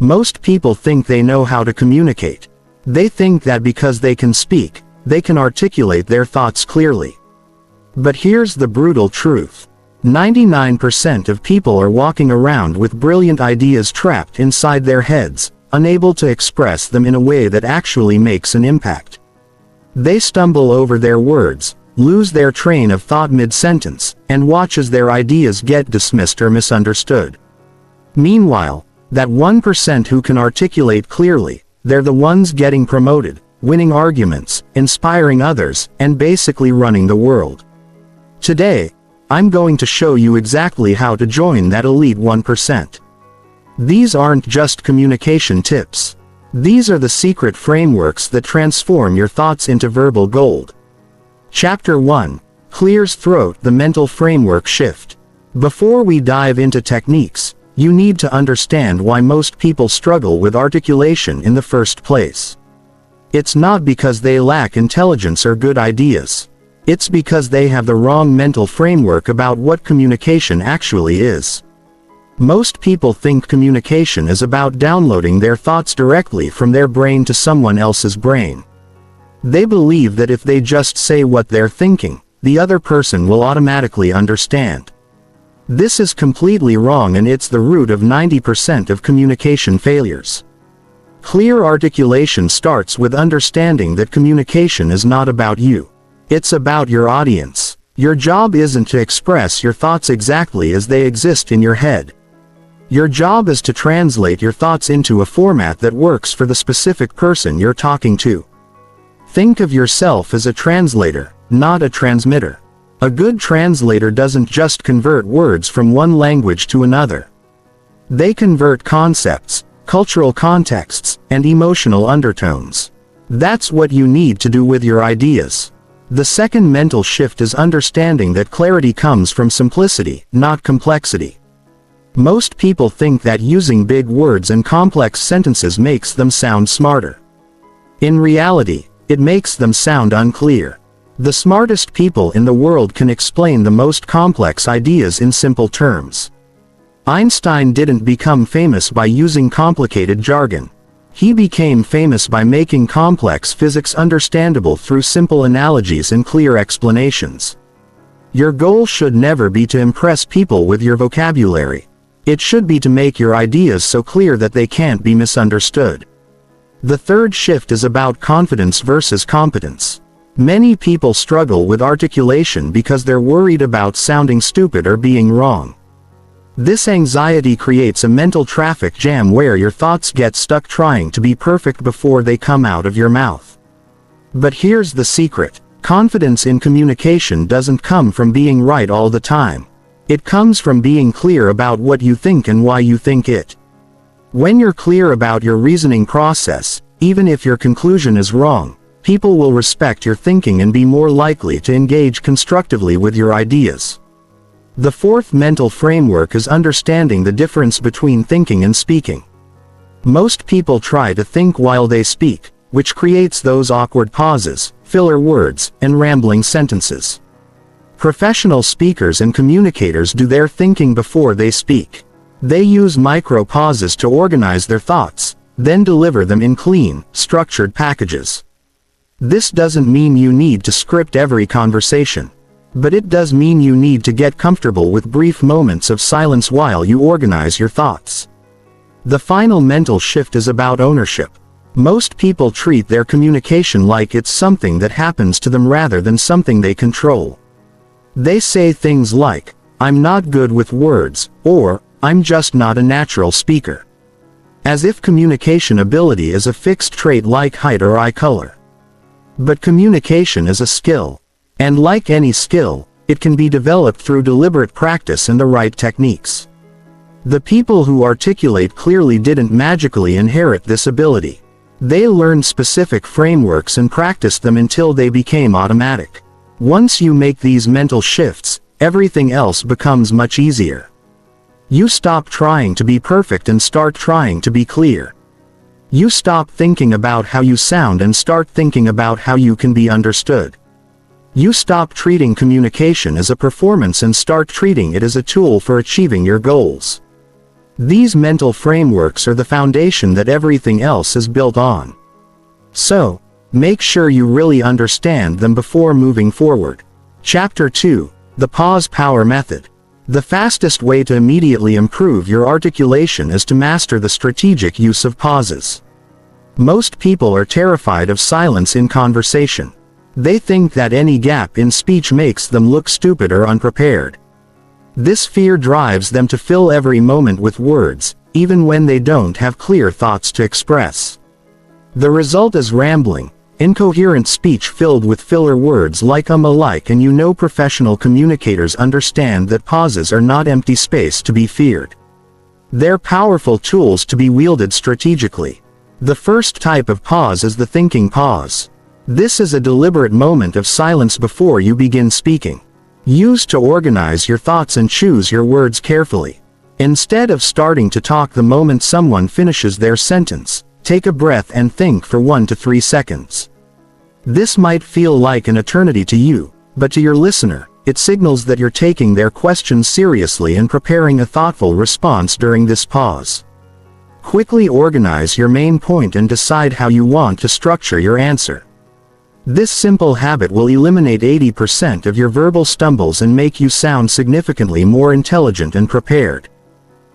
Most people think they know how to communicate. They think that because they can speak, they can articulate their thoughts clearly. But here's the brutal truth. 99% of people are walking around with brilliant ideas trapped inside their heads, unable to express them in a way that actually makes an impact. They stumble over their words, lose their train of thought mid-sentence, and watch as their ideas get dismissed or misunderstood. Meanwhile, that 1% who can articulate clearly, they're the ones getting promoted, winning arguments, inspiring others, and basically running the world. Today, I'm going to show you exactly how to join that elite 1%. These aren't just communication tips. These are the secret frameworks that transform your thoughts into verbal gold. Chapter 1. Clears Throat: The Mental Framework Shift. Before we dive into techniques, you need to understand why most people struggle with articulation in the first place. It's not because they lack intelligence or good ideas. It's because they have the wrong mental framework about what communication actually is. Most people think communication is about downloading their thoughts directly from their brain to someone else's brain. They believe that if they just say what they're thinking, the other person will automatically understand. This is completely wrong, and it's the root of 90% of communication failures. Clear articulation starts with understanding that communication is not about you. It's about your audience. Your job isn't to express your thoughts exactly as they exist in your head. Your job is to translate your thoughts into a format that works for the specific person you're talking to. Think of yourself as a translator, not a transmitter. A good translator doesn't just convert words from one language to another. They convert concepts, cultural contexts, and emotional undertones. That's what you need to do with your ideas. The second mental shift is understanding that clarity comes from simplicity, not complexity. Most people think that using big words and complex sentences makes them sound smarter. In reality, it makes them sound unclear. The smartest people in the world can explain the most complex ideas in simple terms. Einstein didn't become famous by using complicated jargon. He became famous by making complex physics understandable through simple analogies and clear explanations. Your goal should never be to impress people with your vocabulary. It should be to make your ideas so clear that they can't be misunderstood. The third shift is about confidence versus competence. Many people struggle with articulation because they're worried about sounding stupid or being wrong. This anxiety creates a mental traffic jam where your thoughts get stuck trying to be perfect before they come out of your mouth. But here's the secret. Confidence in communication doesn't come from being right all the time. It comes from being clear about what you think and why you think it. When you're clear about your reasoning process, even if your conclusion is wrong, people will respect your thinking and be more likely to engage constructively with your ideas. The fourth mental framework is understanding the difference between thinking and speaking. Most people try to think while they speak, which creates those awkward pauses, filler words, and rambling sentences. Professional speakers and communicators do their thinking before they speak. They use micro pauses to organize their thoughts, then deliver them in clean, structured packages. This doesn't mean you need to script every conversation. But it does mean you need to get comfortable with brief moments of silence while you organize your thoughts. The final mental shift is about ownership. Most people treat their communication like it's something that happens to them rather than something they control. They say things like, "I'm not good with words," or, "I'm just not a natural speaker." As if communication ability is a fixed trait like height or eye color. But communication is a skill. And like any skill, it can be developed through deliberate practice and the right techniques. The people who articulate clearly didn't magically inherit this ability. They learned specific frameworks and practiced them until they became automatic. Once you make these mental shifts, everything else becomes much easier. You stop trying to be perfect and start trying to be clear. You stop thinking about how you sound and start thinking about how you can be understood. You stop treating communication as a performance and start treating it as a tool for achieving your goals. These mental frameworks are the foundation that everything else is built on. So, make sure you really understand them before moving forward. Chapter 2. The Pause Power Method. The fastest way to immediately improve your articulation is to master the strategic use of pauses. Most people are terrified of silence in conversation. They think that any gap in speech makes them look stupid or unprepared. This fear drives them to fill every moment with words, even when they don't have clear thoughts to express. The result is rambling, incoherent speech filled with filler words like like, and professional communicators understand that pauses are not empty space to be feared. They're powerful tools to be wielded strategically. The first type of pause is the thinking pause. This is a deliberate moment of silence before you begin speaking. Used to organize your thoughts and choose your words carefully. Instead of starting to talk the moment someone finishes their sentence, take a breath and think for 1 to 3 seconds. This might feel like an eternity to you, but to your listener, it signals that you're taking their questions seriously and preparing a thoughtful response during this pause. Quickly organize your main point and decide how you want to structure your answer. This simple habit will eliminate 80% of your verbal stumbles and make you sound significantly more intelligent and prepared.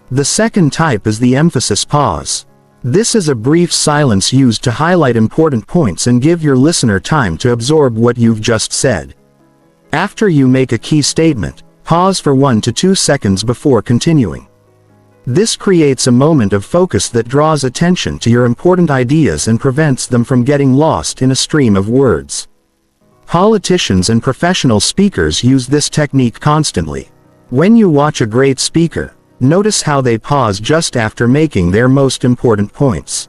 The second type is the emphasis pause. This is a brief silence used to highlight important points and give your listener time to absorb what you've just said. After you make a key statement, pause for 1 to 2 seconds before continuing. This creates a moment of focus that draws attention to your important ideas and prevents them from getting lost in a stream of words. Politicians and professional speakers use this technique constantly. When you watch a great speaker, notice how they pause just after making their most important points.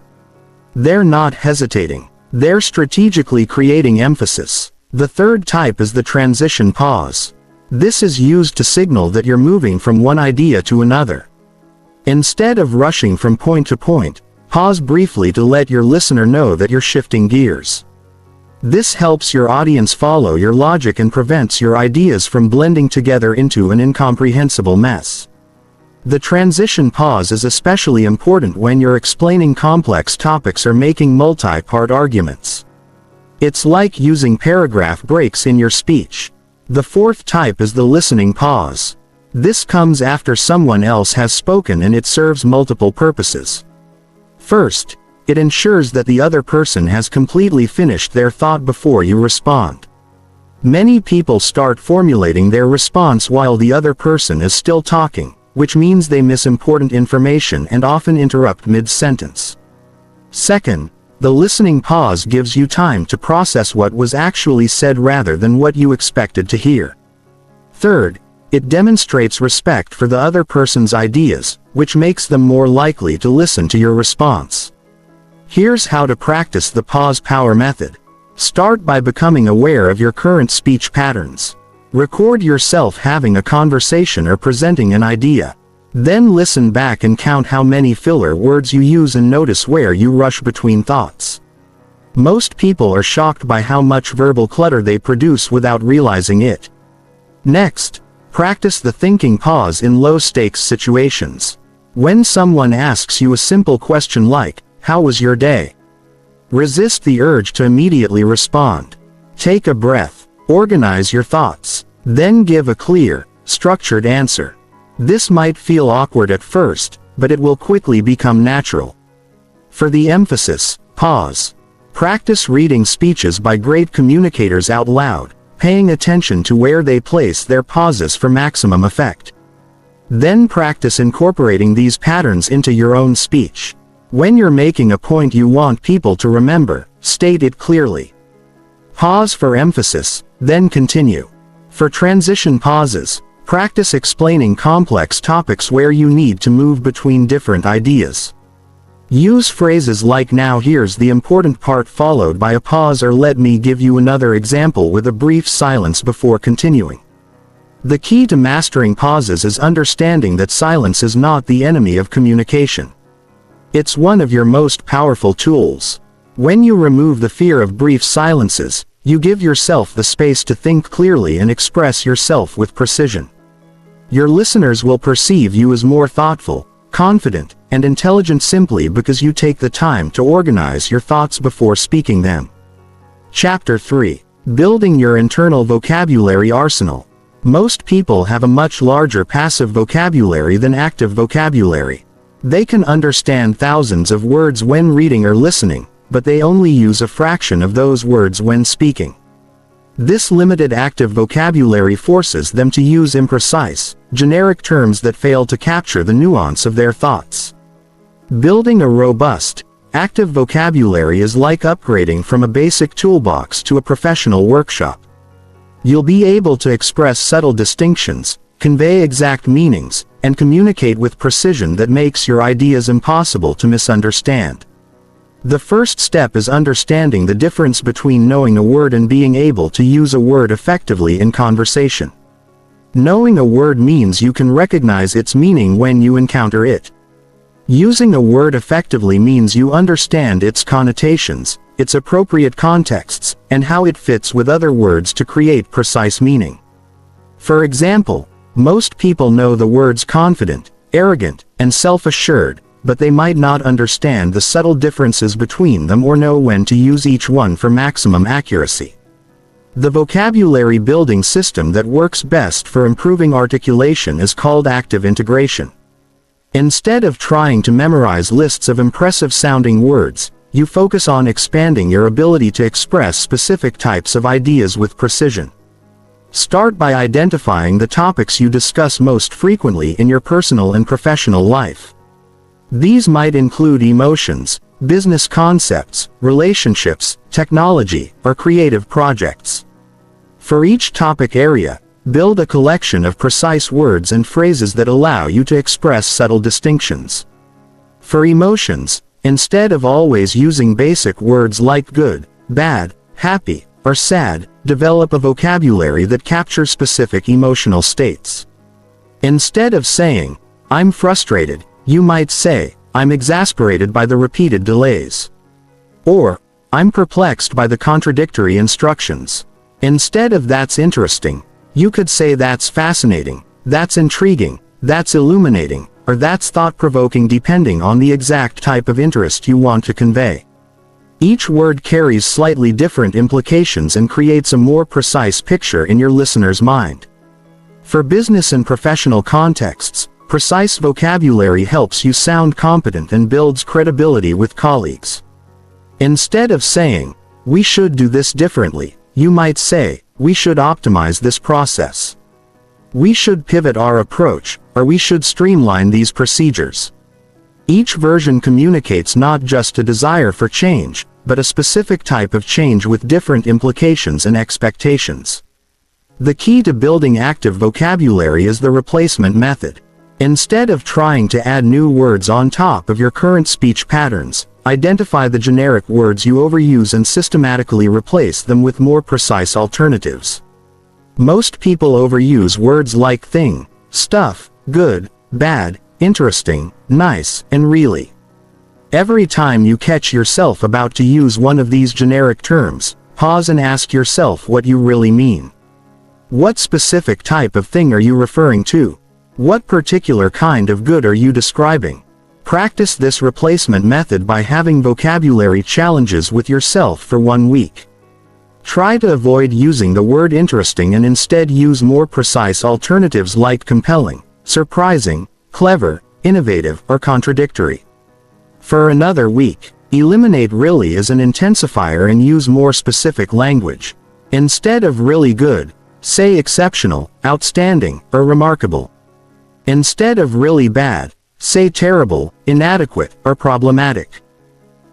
They're not hesitating. They're strategically creating emphasis. The third type is the transition pause. This is used to signal that you're moving from one idea to another. Instead of rushing from point to point, pause briefly to let your listener know that you're shifting gears. This helps your audience follow your logic and prevents your ideas from blending together into an incomprehensible mess. The transition pause is especially important when you're explaining complex topics or making multi-part arguments. It's like using paragraph breaks in your speech. The fourth type is the listening pause. This comes after someone else has spoken and it serves multiple purposes. First, it ensures that the other person has completely finished their thought before you respond. Many people start formulating their response while the other person is still talking, which means they miss important information and often interrupt mid-sentence. Second, the listening pause gives you time to process what was actually said rather than what you expected to hear. Third, it demonstrates respect for the other person's ideas, which makes them more likely to listen to your response. Here's how to practice the pause power method. Start by becoming aware of your current speech patterns. Record yourself having a conversation or presenting an idea. Then listen back and count how many filler words you use and notice where you rush between thoughts. Most people are shocked by how much verbal clutter they produce without realizing it. Next, practice the thinking pause in low-stakes situations. When someone asks you a simple question like, "How was your day?" resist the urge to immediately respond. Take a breath, organize your thoughts, then give a clear, structured answer. This might feel awkward at first, but it will quickly become natural. For the emphasis pause, practice reading speeches by great communicators out loud, paying attention to where they place their pauses for maximum effect. Then practice incorporating these patterns into your own speech. When you're making a point you want people to remember, state it clearly. Pause for emphasis, then continue. For transition pauses, practice explaining complex topics where you need to move between different ideas. Use phrases like "now here's the important part" followed by a pause, or "let me give you another example" with a brief silence before continuing. The key to mastering pauses is understanding that silence is not the enemy of communication. It's one of your most powerful tools. When you remove the fear of brief silences, you give yourself the space to think clearly and express yourself with precision. Your listeners will perceive you as more thoughtful, confident, and intelligent simply because you take the time to organize your thoughts before speaking them. Chapter 3. Building your internal vocabulary arsenal. Most people have a much larger passive vocabulary than active vocabulary. They can understand thousands of words when reading or listening, but they only use a fraction of those words when speaking. This limited active vocabulary forces them to use imprecise, generic terms that fail to capture the nuance of their thoughts. Building a robust, active vocabulary is like upgrading from a basic toolbox to a professional workshop. You'll be able to express subtle distinctions, convey exact meanings, and communicate with precision that makes your ideas impossible to misunderstand. The first step is understanding the difference between knowing a word and being able to use a word effectively in conversation. Knowing a word means you can recognize its meaning when you encounter it. Using a word effectively means you understand its connotations, its appropriate contexts, and how it fits with other words to create precise meaning. For example, most people know the words confident, arrogant, and self-assured, but they might not understand the subtle differences between them or know when to use each one for maximum accuracy. The vocabulary building system that works best for improving articulation is called active integration. Instead of trying to memorize lists of impressive-sounding words, you focus on expanding your ability to express specific types of ideas with precision. Start by identifying the topics you discuss most frequently in your personal and professional life. These might include emotions, business concepts, relationships, technology, or creative projects. For each topic area, build a collection of precise words and phrases that allow you to express subtle distinctions. For emotions, instead of always using basic words like good, bad, happy, or sad, develop a vocabulary that captures specific emotional states. Instead of saying, "I'm frustrated," you might say, "I'm exasperated by the repeated delays." Or, "I'm perplexed by the contradictory instructions." Instead of "That's interesting," you could say "That's fascinating," "That's intriguing," "That's illuminating," or "That's thought-provoking," depending on the exact type of interest you want to convey. Each word carries slightly different implications and creates a more precise picture in your listener's mind. For business and professional contexts, precise vocabulary helps you sound competent and builds credibility with colleagues. Instead of saying, "We should do this differently," you might say, "We should optimize this process." "We should pivot our approach," or "We should streamline these procedures." Each version communicates not just a desire for change, but a specific type of change with different implications and expectations. The key to building active vocabulary is the replacement method. Instead of trying to add new words on top of your current speech patterns, identify the generic words you overuse and systematically replace them with more precise alternatives. Most people overuse words like thing, stuff, good, bad, interesting, nice, and really. Every time you catch yourself about to use one of these generic terms, pause and ask yourself what you really mean. What specific type of thing are you referring to? What particular kind of good are you describing? Practice this replacement method by having vocabulary challenges with yourself for 1 week. Try to avoid using the word interesting and instead use more precise alternatives like compelling, surprising, clever, innovative, or contradictory. For another week, eliminate really as an intensifier and use more specific language. Instead of really good, say exceptional, outstanding, or remarkable. Instead of really bad, say terrible, inadequate, or problematic.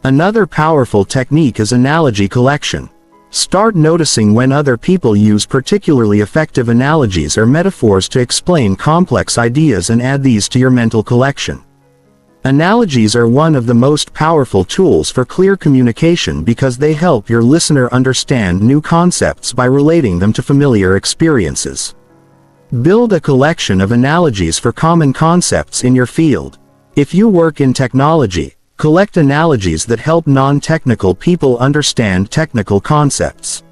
Another powerful technique is analogy collection. Start noticing when other people use particularly effective analogies or metaphors to explain complex ideas and add these to your mental collection. Analogies are one of the most powerful tools for clear communication because they help your listener understand new concepts by relating them to familiar experiences. Build a collection of analogies for common concepts in your field. If you work in technology, collect analogies that help non-technical people understand technical concepts.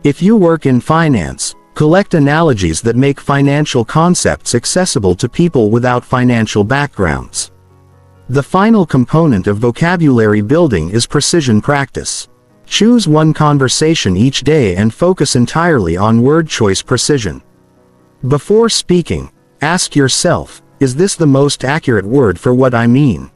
If you work in finance, Collect analogies that make financial concepts accessible to people without financial backgrounds. The final component of vocabulary building is precision practice. Choose one conversation each day and focus entirely on word choice precision. Before speaking, ask yourself, is this the most accurate word for what I mean?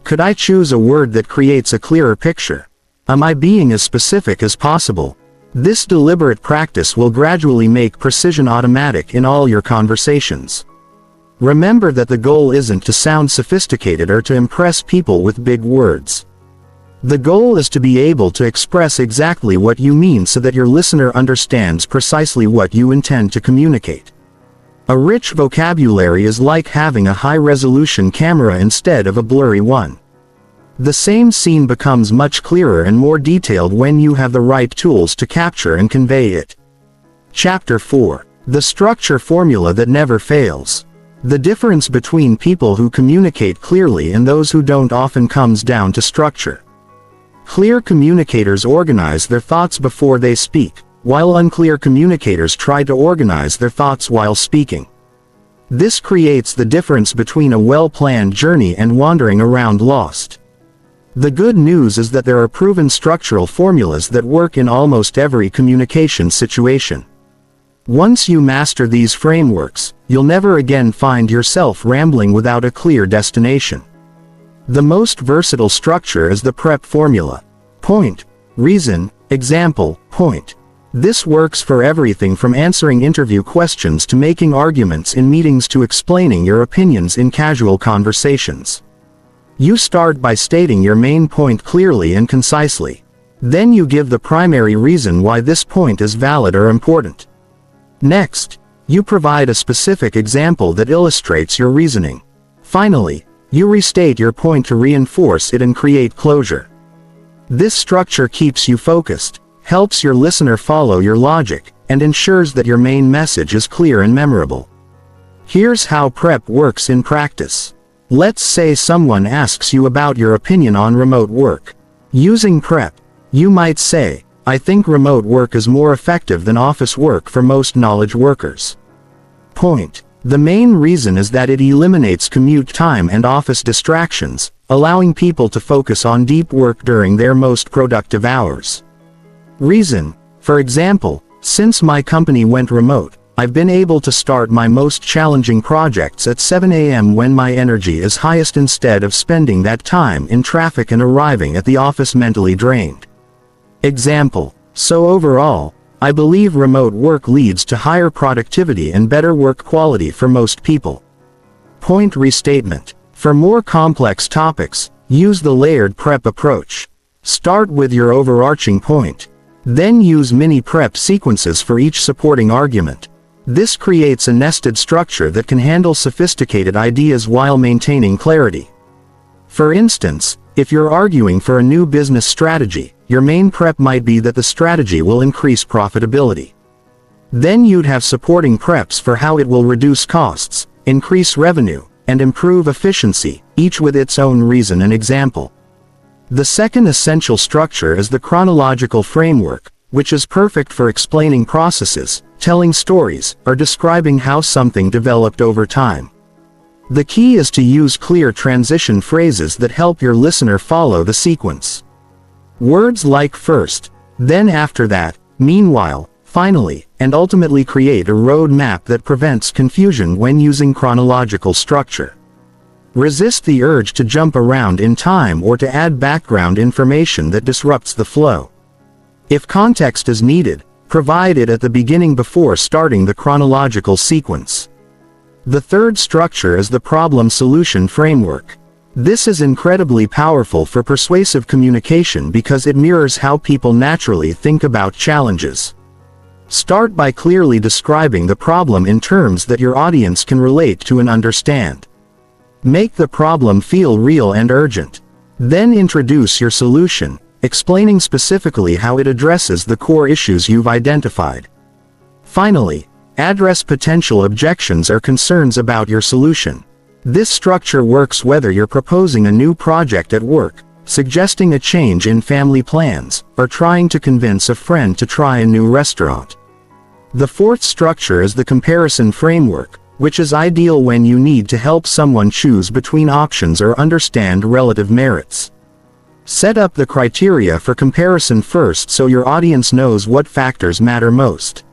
Could I choose a word that creates a clearer picture? Am I being as specific as possible? This deliberate practice will gradually make precision automatic in all your conversations. Remember that the goal isn't to sound sophisticated or to impress people with big words. The goal is to be able to express exactly what you mean so that your listener understands precisely what you intend to communicate. A rich vocabulary is like having a high-resolution camera instead of a blurry one. The same scene becomes much clearer and more detailed when you have the right tools to capture and convey it. Chapter 4. The Structure Formula That Never Fails. The difference between people who communicate clearly and those who don't often comes down to structure. Clear communicators organize their thoughts before they speak, while unclear communicators try to organize their thoughts while speaking. This creates the difference between a well-planned journey and wandering around lost. The good news is that there are proven structural formulas that work in almost every communication situation. Once you master these frameworks, you'll never again find yourself rambling without a clear destination. The most versatile structure is the PREP formula. Point, reason, example, point. This works for everything from answering interview questions to making arguments in meetings to explaining your opinions in casual conversations. You start by stating your main point clearly and concisely. Then you give the primary reason why this point is valid or important. Next, you provide a specific example that illustrates your reasoning. Finally, you restate your point to reinforce it and create closure. This structure keeps you focused, helps your listener follow your logic, and ensures that your main message is clear and memorable. Here's how PREP works in practice. Let's say someone asks you about your opinion on remote work. Using PREP, you might say, I think remote work is more effective than office work for most knowledge workers. Point. The main reason is that it eliminates commute time and office distractions, allowing people to focus on deep work during their most productive hours. Reason. For example, since my company went remote, I've been able to start my most challenging projects at 7 a.m. when my energy is highest instead of spending that time in traffic and arriving at the office mentally drained. Example. So overall, I believe remote work leads to higher productivity and better work quality for most people. Point restatement. For more complex topics, use the layered PREP approach. Start with your overarching point. Then use mini PREP sequences for each supporting argument. This creates a nested structure that can handle sophisticated ideas while maintaining clarity. For instance, if you're arguing for a new business strategy, your main PREP might be that the strategy will increase profitability. Then you'd have supporting PREPs for how it will reduce costs, increase revenue, and improve efficiency, each with its own reason and example. The second essential structure is the chronological framework, which is perfect for explaining processes, telling stories, or describing how something developed over time. The key is to use clear transition phrases that help your listener follow the sequence. Words like first, then after that, meanwhile, finally, and ultimately create a road map that prevents confusion when using chronological structure. Resist the urge to jump around in time or to add background information that disrupts the flow. If context is needed, provide it at the beginning before starting the chronological sequence. The third structure is the problem-solution framework. This is incredibly powerful for persuasive communication because it mirrors how people naturally think about challenges. Start by clearly describing the problem in terms that your audience can relate to and understand. Make the problem feel real and urgent. Then introduce your solution, explaining specifically how it addresses the core issues you've identified. Finally, address potential objections or concerns about your solution. This structure works whether you're proposing a new project at work, suggesting a change in family plans, or trying to convince a friend to try a new restaurant. The fourth structure is the comparison framework, which is ideal when you need to help someone choose between options or understand relative merits. Set up the criteria for comparison first so your audience knows what factors matter most.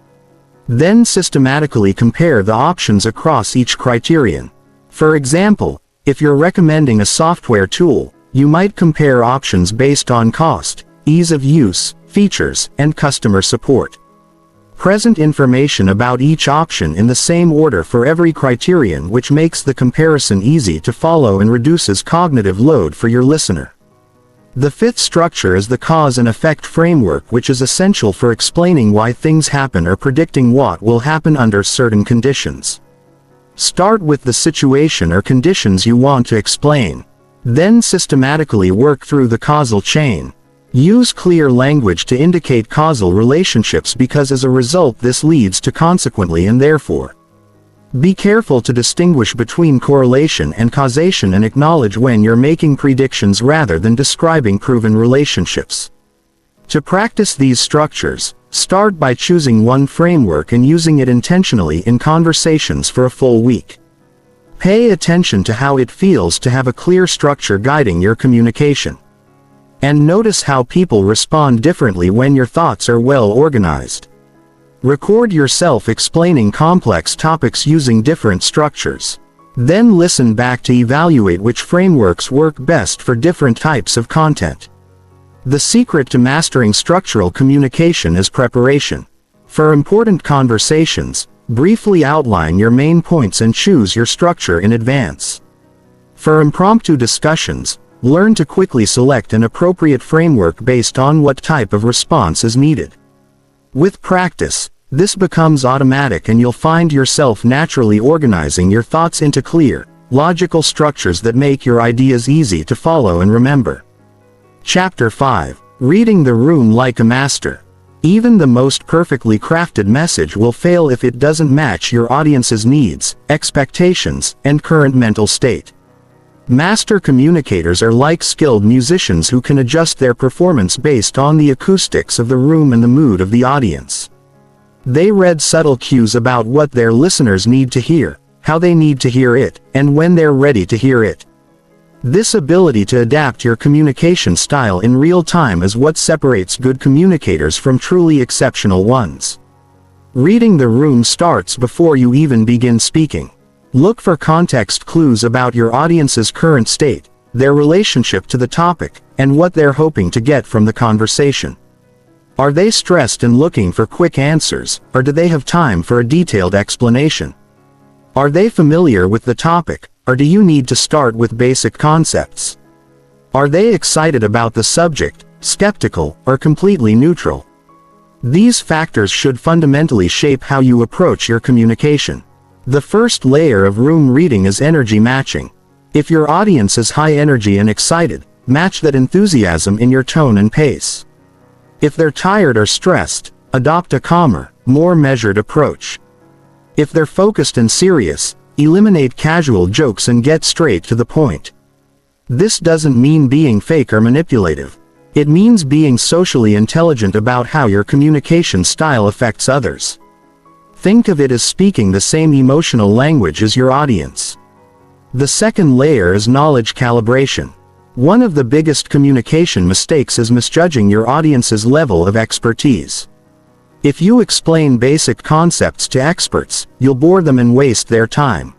Then systematically compare the options across each criterion. For example, if you're recommending a software tool, you might compare options based on cost, ease of use, features, and customer support. Present information about each option in the same order for every criterion, which makes the comparison easy to follow and reduces cognitive load for your listener. The fifth structure is the cause and effect framework, which is essential for explaining why things happen or predicting what will happen under certain conditions. Start with the situation or conditions you want to explain. Then systematically work through the causal chain. Use clear language to indicate causal relationships because as a result this leads to consequently and therefore. Be careful to distinguish between correlation and causation and acknowledge when you're making predictions rather than describing proven relationships. To practice these structures, start by choosing one framework and using it intentionally in conversations for a full week. Pay attention to how it feels to have a clear structure guiding your communication. And notice how people respond differently when your thoughts are well organized. Record yourself explaining complex topics using different structures. Then listen back to evaluate which frameworks work best for different types of content. The secret to mastering structural communication is preparation. For important conversations, briefly outline your main points and choose your structure in advance. For impromptu discussions, learn to quickly select an appropriate framework based on what type of response is needed. With practice, this becomes automatic and you'll find yourself naturally organizing your thoughts into clear, logical structures that make your ideas easy to follow and remember. Chapter 5. Reading the Room Like a Master. Even the most perfectly crafted message will fail if it doesn't match your audience's needs, expectations, and current mental state. Master communicators are like skilled musicians who can adjust their performance based on the acoustics of the room and the mood of the audience. They read subtle cues about what their listeners need to hear, how they need to hear it, and when they're ready to hear it. This ability to adapt your communication style in real time is what separates good communicators from truly exceptional ones. Reading the room starts before you even begin speaking. Look for context clues about your audience's current state, their relationship to the topic, and what they're hoping to get from the conversation. Are they stressed and looking for quick answers, or do they have time for a detailed explanation? Are they familiar with the topic, or do you need to start with basic concepts? Are they excited about the subject, skeptical, or completely neutral? These factors should fundamentally shape how you approach your communication. The first layer of room reading is energy matching. If your audience is high energy and excited, match that enthusiasm in your tone and pace. If they're tired or stressed, adopt a calmer, more measured approach. If they're focused and serious, eliminate casual jokes and get straight to the point. This doesn't mean being fake or manipulative. It means being socially intelligent about how your communication style affects others. Think of it as speaking the same emotional language as your audience. The second layer is knowledge calibration. One of the biggest communication mistakes is misjudging your audience's level of expertise. If you explain basic concepts to experts, you'll bore them and waste their time.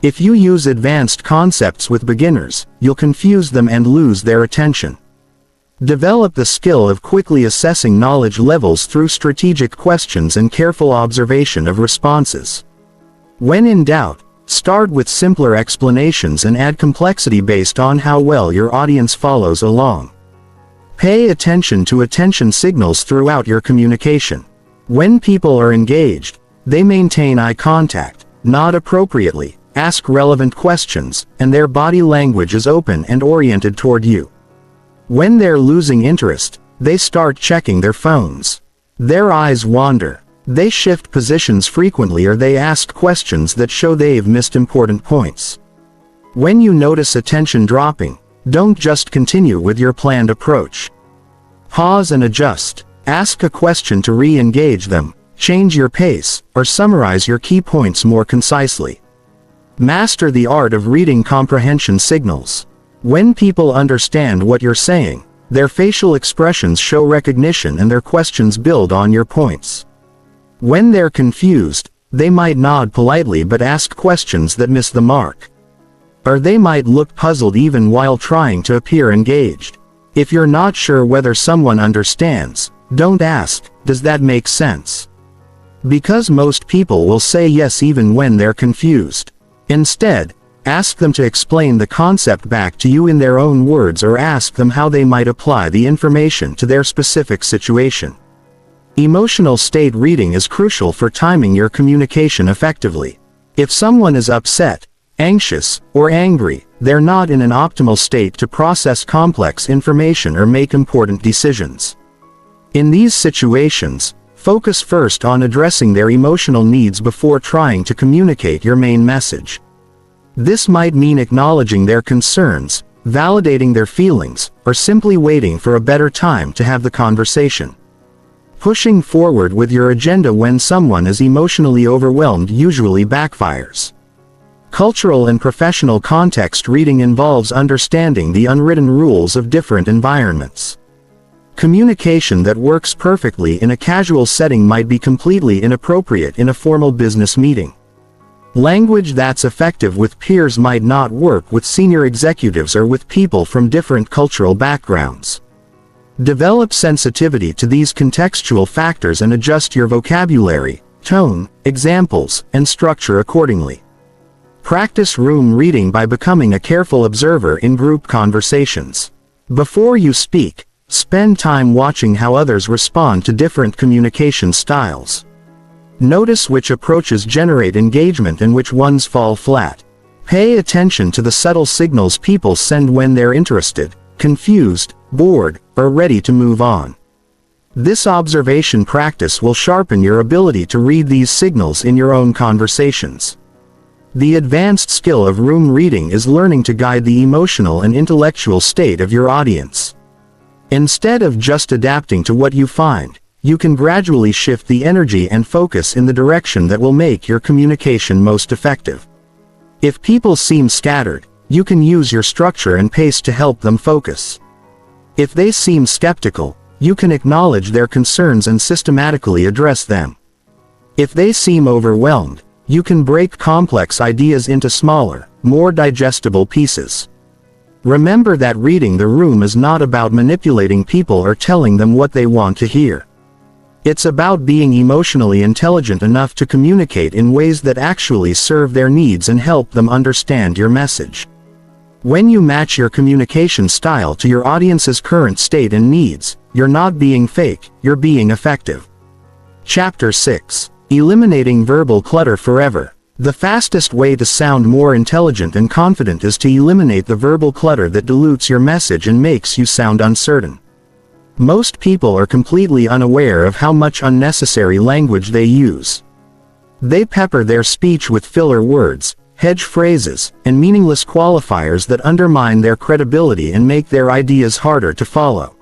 If you use advanced concepts with beginners, you'll confuse them and lose their attention. Develop the skill of quickly assessing knowledge levels through strategic questions and careful observation of responses. When in doubt, start with simpler explanations and add complexity based on how well your audience follows along. Pay attention to attention signals throughout your communication. When people are engaged, they maintain eye contact, nod appropriately, ask relevant questions, and their body language is open and oriented toward you. When they're losing interest, they start checking their phones. Their eyes wander. They shift positions frequently or they ask questions that show they've missed important points. When you notice attention dropping, don't just continue with your planned approach. Pause and adjust. Ask a question to re-engage them, change your pace, or summarize your key points more concisely. Master the art of reading comprehension signals. When people understand what you're saying, their facial expressions show recognition and their questions build on your points. When they're confused, they might nod politely but ask questions that miss the mark. Or they might look puzzled even while trying to appear engaged. If you're not sure whether someone understands, don't ask, "Does that make sense?" Because most people will say yes even when they're confused. Instead, ask them to explain the concept back to you in their own words, or ask them how they might apply the information to their specific situation. Emotional state reading is crucial for timing your communication effectively. If someone is upset, anxious, or angry, they're not in an optimal state to process complex information or make important decisions. In these situations, focus first on addressing their emotional needs before trying to communicate your main message. This might mean acknowledging their concerns, validating their feelings, or simply waiting for a better time to have the conversation. Pushing forward with your agenda when someone is emotionally overwhelmed usually backfires. Cultural and professional context reading involves understanding the unwritten rules of different environments. Communication that works perfectly in a casual setting might be completely inappropriate in a formal business meeting. Language that's effective with peers might not work with senior executives or with people from different cultural backgrounds. Develop sensitivity to these contextual factors and adjust your vocabulary, tone, examples, and structure accordingly. Practice room reading by becoming a careful observer in group conversations. Before you speak, spend time watching how others respond to different communication styles. Notice which approaches generate engagement and which ones fall flat. Pay attention to the subtle signals people send when they're interested, confused, bored, or ready to move on. This observation practice will sharpen your ability to read these signals in your own conversations. The advanced skill of room reading is learning to guide the emotional and intellectual state of your audience. Instead of just adapting to what you find, you can gradually shift the energy and focus in the direction that will make your communication most effective. If people seem scattered, you can use your structure and pace to help them focus. If they seem skeptical, you can acknowledge their concerns and systematically address them. If they seem overwhelmed, you can break complex ideas into smaller, more digestible pieces. Remember that reading the room is not about manipulating people or telling them what they want to hear. It's about being emotionally intelligent enough to communicate in ways that actually serve their needs and help them understand your message. When you match your communication style to your audience's current state and needs, you're not being fake, you're being effective. Chapter 6. Eliminating verbal clutter forever. The fastest way to sound more intelligent and confident is to eliminate the verbal clutter that dilutes your message and makes you sound uncertain. Most people are completely unaware of how much unnecessary language they use. They pepper their speech with filler words, hedge phrases, and meaningless qualifiers that undermine their credibility and make their ideas harder to follow.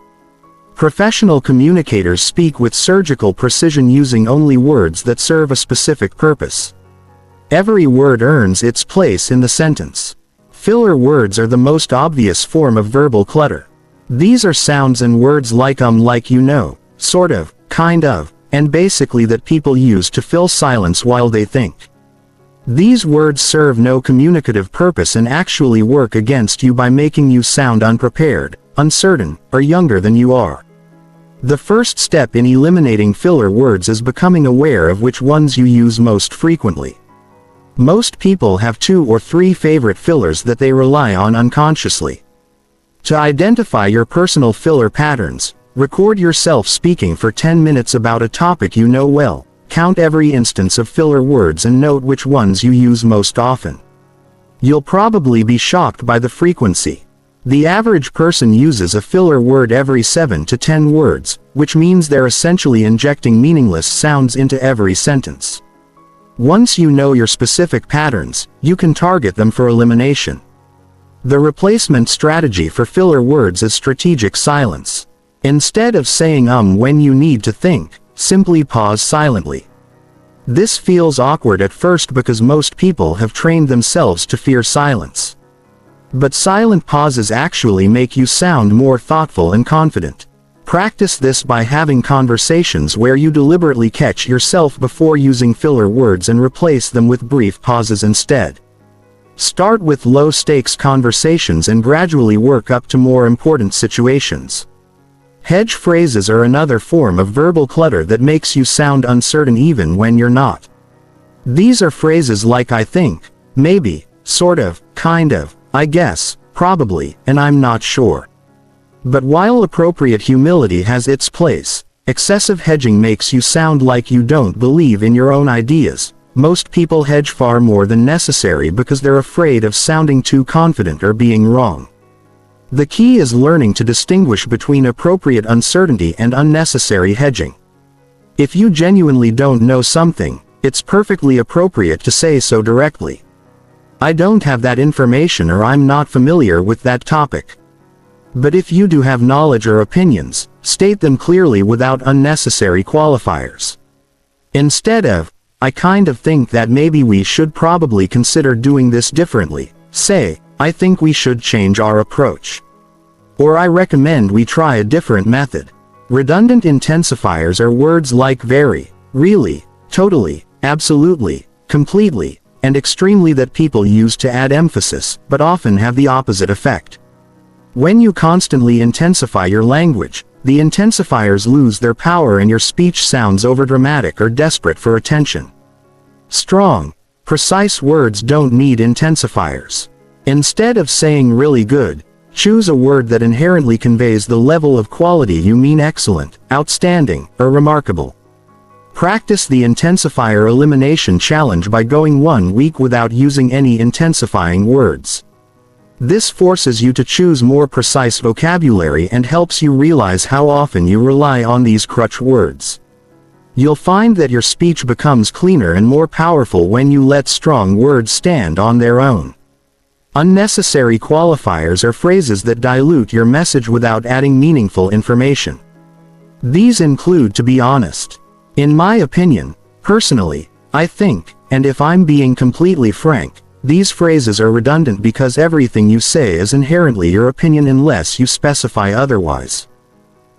Professional communicators speak with surgical precision, using only words that serve a specific purpose. Every word earns its place in the sentence. Filler words are the most obvious form of verbal clutter. These are sounds and words like you know, sort of, kind of, and basically that people use to fill silence while they think. These words serve no communicative purpose and actually work against you by making you sound unprepared, uncertain, or younger than you are. The first step in eliminating filler words is becoming aware of which ones you use most frequently. Most people have 2 or 3 favorite fillers that they rely on unconsciously. To identify your personal filler patterns, record yourself speaking for 10 minutes about a topic you know well, count every instance of filler words and note which ones you use most often. You'll probably be shocked by the frequency. The average person uses a filler word every 7 to 10 words, which means they're essentially injecting meaningless sounds into every sentence. Once you know your specific patterns, you can target them for elimination. The replacement strategy for filler words is strategic silence. Instead of saying when you need to think, simply pause silently. This feels awkward at first because most people have trained themselves to fear silence. But silent pauses actually make you sound more thoughtful and confident. Practice this by having conversations where you deliberately catch yourself before using filler words and replace them with brief pauses instead. Start with low-stakes conversations and gradually work up to more important situations. Hedge phrases are another form of verbal clutter that makes you sound uncertain even when you're not. These are phrases like I think, maybe, sort of, kind of, I guess, probably, and I'm not sure. But while appropriate humility has its place, excessive hedging makes you sound like you don't believe in your own ideas. Most people hedge far more than necessary because they're afraid of sounding too confident or being wrong. The key is learning to distinguish between appropriate uncertainty and unnecessary hedging. If you genuinely don't know something, it's perfectly appropriate to say so directly. I don't have that information, or I'm not familiar with that topic. But if you do have knowledge or opinions, state them clearly without unnecessary qualifiers. Instead of, I kind of think that maybe we should probably consider doing this differently, say, I think we should change our approach. Or I recommend we try a different method. Redundant intensifiers are words like very, really, totally, absolutely, completely, and extremely that people use to add emphasis, but often have the opposite effect. When you constantly intensify your language, the intensifiers lose their power and your speech sounds overdramatic or desperate for attention. Strong, precise words don't need intensifiers. Instead of saying really good, choose a word that inherently conveys the level of quality you mean: excellent, outstanding, or remarkable. Practice the intensifier elimination challenge by going 1 week without using any intensifying words. This forces you to choose more precise vocabulary and helps you realize how often you rely on these crutch words. You'll find that your speech becomes cleaner and more powerful when you let strong words stand on their own. Unnecessary qualifiers are phrases that dilute your message without adding meaningful information. These include "to be honest," "in my opinion," "personally," "I think," and "if I'm being completely frank." These phrases are redundant because everything you say is inherently your opinion unless you specify otherwise.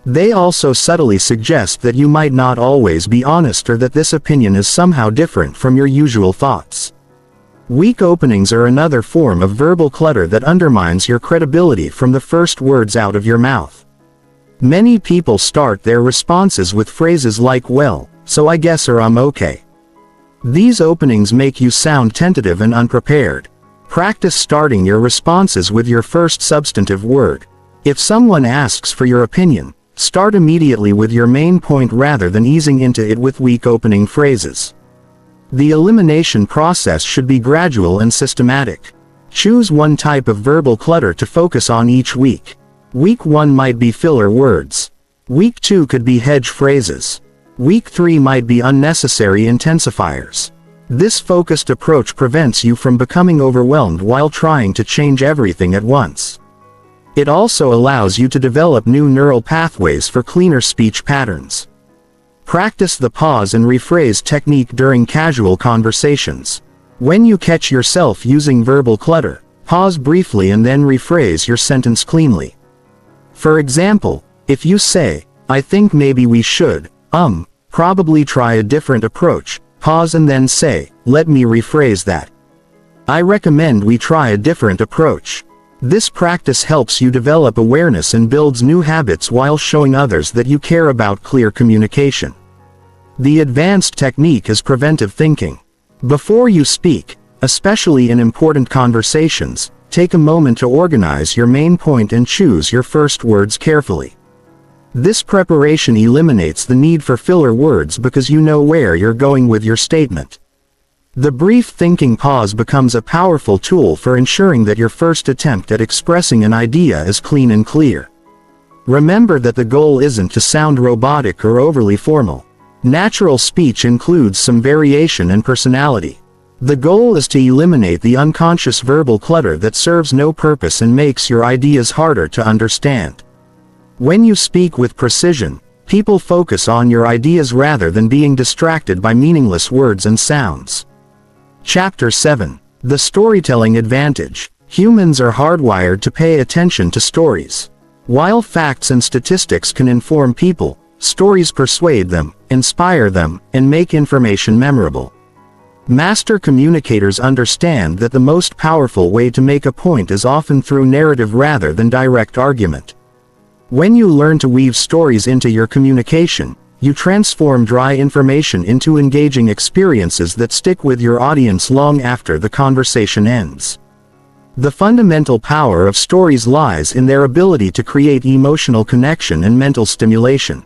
They also subtly suggest that you might not always be honest, or that this opinion is somehow different from your usual thoughts. Weak openings are another form of verbal clutter that undermines your credibility from the first words out of your mouth. Many people start their responses with phrases like "well, so I guess," or "I'm okay." These openings make you sound tentative and unprepared. Practice starting your responses with your first substantive word. If someone asks for your opinion, start immediately with your main point rather than easing into it with weak opening phrases. The elimination process should be gradual and systematic. Choose one type of verbal clutter to focus on each week. Week 1 might be filler words. Week 2 could be hedge phrases. Week 3 might be unnecessary intensifiers. This focused approach prevents you from becoming overwhelmed while trying to change everything at once. It also allows you to develop new neural pathways for cleaner speech patterns. Practice the pause and rephrase technique during casual conversations. When you catch yourself using verbal clutter, pause briefly and then rephrase your sentence cleanly. For example, if you say, "I think maybe we should, probably try a different approach," pause and then say, "Let me rephrase that. I recommend we try a different approach." This practice helps you develop awareness and builds new habits while showing others that you care about clear communication. The advanced technique is preventive thinking. Before you speak, especially in important conversations, take a moment to organize your main point and choose your first words carefully. This preparation eliminates the need for filler words because you know where you're going with your statement. The brief thinking pause becomes a powerful tool for ensuring that your first attempt at expressing an idea is clean and clear. Remember that the goal isn't to sound robotic or overly formal. Natural speech includes some variation and personality. The goal is to eliminate the unconscious verbal clutter that serves no purpose and makes your ideas harder to understand. When you speak with precision, People focus on your ideas rather than being distracted by meaningless words and sounds. Chapter 7. The Storytelling Advantage. Humans are hardwired to pay attention to stories. While facts and statistics can inform people, stories persuade them, inspire them, and make information memorable. Master communicators understand that the most powerful way to make a point is often through narrative rather than direct argument. When you learn to weave stories into your communication, you transform dry information into engaging experiences that stick with your audience long after the conversation ends. The fundamental power of stories lies in their ability to create emotional connection and mental stimulation.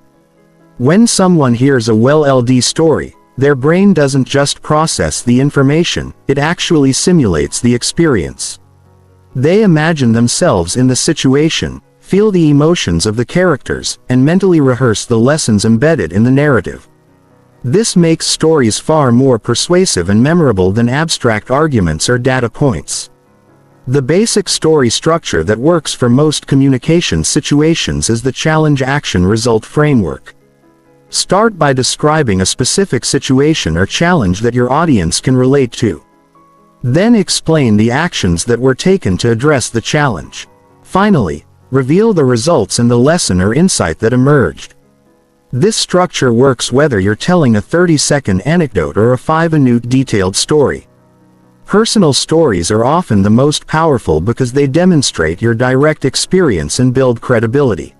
When someone hears a well-told story, their brain doesn't just process the information, it actually simulates the experience. They imagine themselves in the situation, feel the emotions of the characters, and mentally rehearse the lessons embedded in the narrative. This makes stories far more persuasive and memorable than abstract arguments or data points. The basic story structure that works for most communication situations is the challenge-action-result framework. Start by describing a specific situation or challenge that your audience can relate to. Then explain the actions that were taken to address the challenge. Finally, reveal the results and the lesson or insight that emerged. This structure works whether you're telling a 30-second anecdote or a 5-minute detailed story. Personal stories are often the most powerful because they demonstrate your direct experience and build credibility.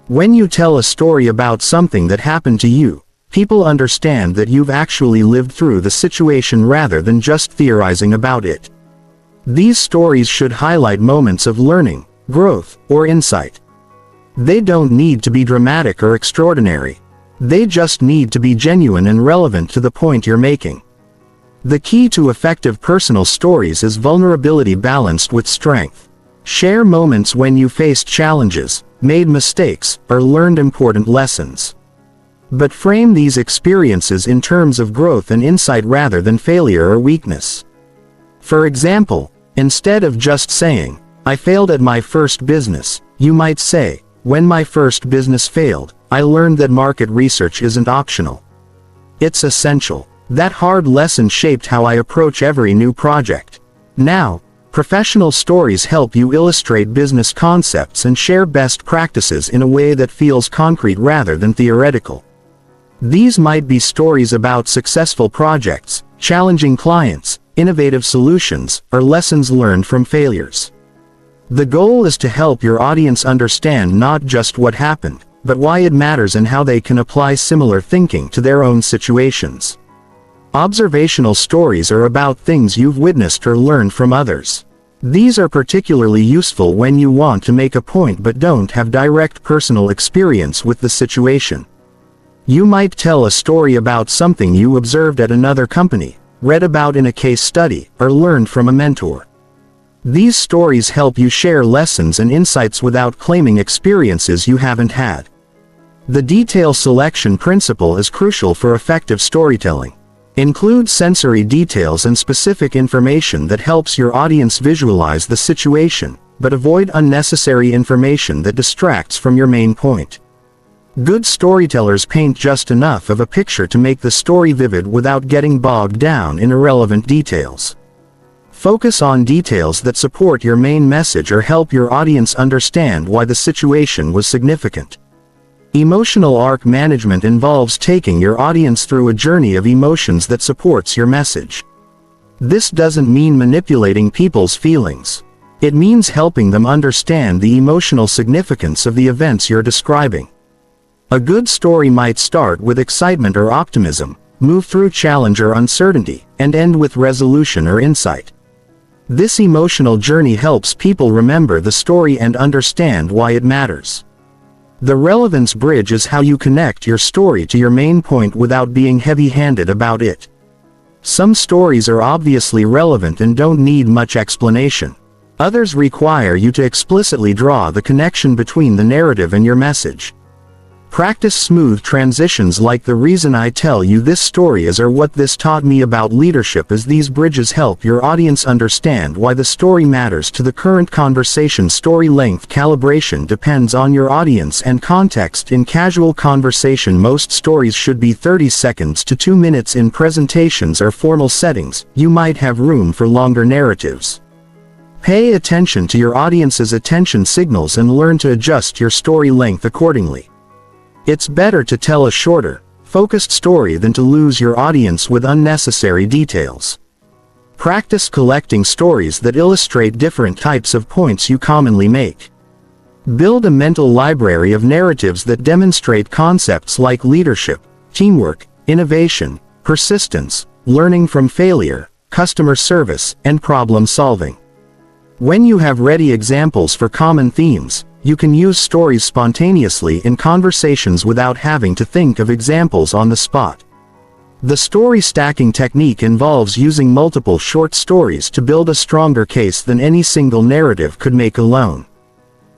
When you tell a story about something that happened to you, people understand that you've actually lived through the situation rather than just theorizing about it. These stories should highlight moments of learning, growth, or insight. They don't need to be dramatic or extraordinary. They just need to be genuine and relevant to the point you're making. The key to effective personal stories is vulnerability balanced with strength. Share moments when you faced challenges, made mistakes, or learned important lessons. But frame these experiences in terms of growth and insight rather than failure or weakness. For example, instead of just saying, "I failed at my first business," you might say, "When my first business failed, I learned that market research isn't optional. It's essential. That hard lesson shaped how I approach every new project." Now, professional stories help you illustrate business concepts and share best practices in a way that feels concrete rather than theoretical. These might be stories about successful projects, challenging clients, innovative solutions, or lessons learned from failures. The goal is to help your audience understand not just what happened, but why it matters and how they can apply similar thinking to their own situations. Observational stories are about things you've witnessed or learned from others. These are particularly useful when you want to make a point but don't have direct personal experience with the situation. You might tell a story about something you observed at another company, read about in a case study, or learned from a mentor. These stories help you share lessons and insights without claiming experiences you haven't had. The detail selection principle is crucial for effective storytelling. Include sensory details and specific information that helps your audience visualize the situation, but avoid unnecessary information that distracts from your main point. Good storytellers paint just enough of a picture to make the story vivid without getting bogged down in irrelevant details. Focus on details that support your main message or help your audience understand why the situation was significant. Emotional arc management involves taking your audience through a journey of emotions that supports your message. This doesn't mean manipulating people's feelings. It means helping them understand the emotional significance of the events you're describing. A good story might start with excitement or optimism, move through challenge or uncertainty, and end with resolution or insight. This emotional journey helps people remember the story and understand why it matters. The relevance bridge is how you connect your story to your main point without being heavy-handed about it. Some stories are obviously relevant and don't need much explanation. Others require you to explicitly draw the connection between the narrative and your message. Practice smooth transitions like "the reason I tell you this story is," or "what this taught me about leadership is." These bridges help your audience understand why the story matters to the current conversation. Story length calibration depends on your audience and context. In casual conversation, most stories should be 30 seconds to 2 minutes. In presentations or formal settings, you might have room for longer narratives. Pay attention to your audience's attention signals and learn to adjust your story length accordingly. It's better to tell a shorter, focused story than to lose your audience with unnecessary details. Practice collecting stories that illustrate different types of points you commonly make. Build a mental library of narratives that demonstrate concepts like leadership, teamwork, innovation, persistence, learning from failure, customer service, and problem solving. When you have ready examples for common themes, you can use stories spontaneously in conversations without having to think of examples on the spot. The story stacking technique involves using multiple short stories to build a stronger case than any single narrative could make alone.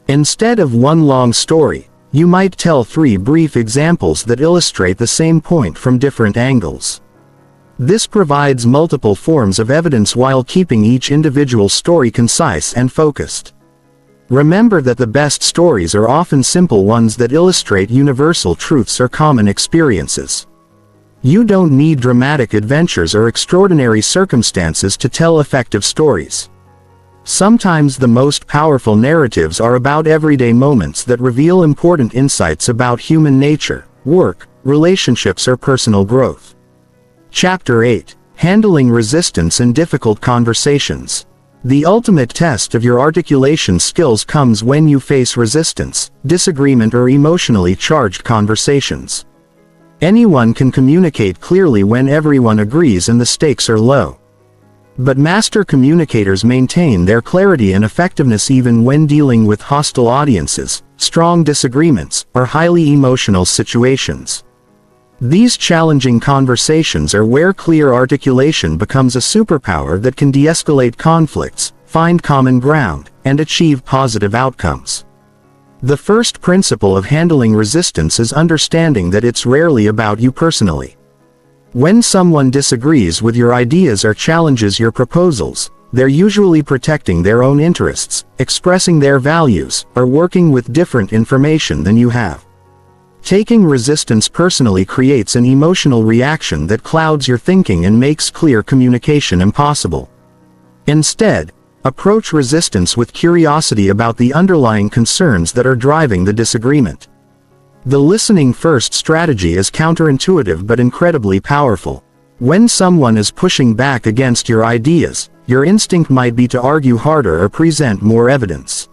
Instead of one long story, you might tell 3 brief examples that illustrate the same point from different angles. This provides multiple forms of evidence while keeping each individual story concise and focused. Remember that the best stories are often simple ones that illustrate universal truths or common experiences. You don't need dramatic adventures or extraordinary circumstances to tell effective stories. Sometimes the most powerful narratives are about everyday moments that reveal important insights about human nature, work, relationships, or personal growth. Chapter 8: Handling Resistance in Difficult Conversations. The ultimate test of your articulation skills comes when you face resistance, disagreement, or emotionally charged conversations. Anyone can communicate clearly when everyone agrees and the stakes are low. But master communicators maintain their clarity and effectiveness even when dealing with hostile audiences, strong disagreements, or highly emotional situations. These challenging conversations are where clear articulation becomes a superpower that can de-escalate conflicts, find common ground, and achieve positive outcomes. The first principle of handling resistance is understanding that it's rarely about you personally. When someone disagrees with your ideas or challenges your proposals, they're usually protecting their own interests, expressing their values, or working with different information than you have. Taking resistance personally creates an emotional reaction that clouds your thinking and makes clear communication impossible. Instead, approach resistance with curiosity about the underlying concerns that are driving the disagreement. The listening first strategy is counterintuitive but incredibly powerful. When someone is pushing back against your ideas, your instinct might be to argue harder or present more evidence.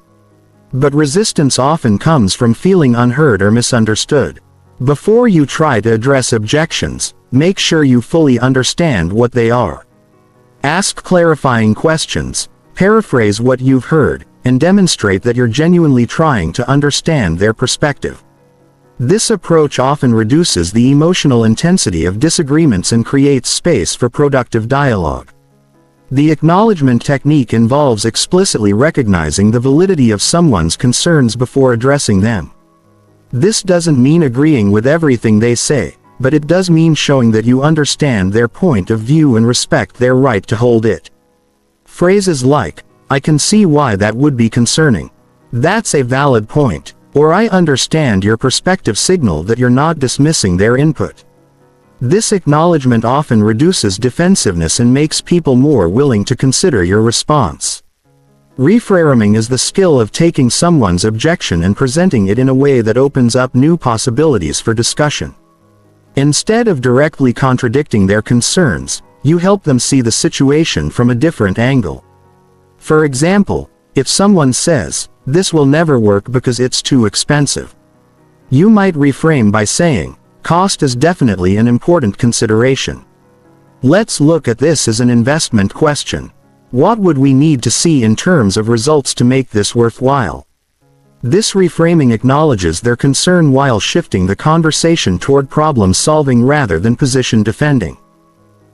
But resistance often comes from feeling unheard or misunderstood. Before you try to address objections, make sure you fully understand what they are. Ask clarifying questions, paraphrase what you've heard, and demonstrate that you're genuinely trying to understand their perspective. This approach often reduces the emotional intensity of disagreements and creates space for productive dialogue. The acknowledgement technique involves explicitly recognizing the validity of someone's concerns before addressing them. This doesn't mean agreeing with everything they say, but it does mean showing that you understand their point of view and respect their right to hold it. Phrases like, "I can see why that would be concerning," "That's a valid point," or "I understand your perspective," signal that you're not dismissing their input. This acknowledgement often reduces defensiveness and makes people more willing to consider your response. Reframing is the skill of taking someone's objection and presenting it in a way that opens up new possibilities for discussion. Instead of directly contradicting their concerns, you help them see the situation from a different angle. For example, if someone says, "This will never work because it's too expensive," you might reframe by saying, "Cost is definitely an important consideration. Let's look at this as an investment question. What would we need to see in terms of results to make this worthwhile?" This reframing acknowledges their concern while shifting the conversation toward problem solving rather than position defending.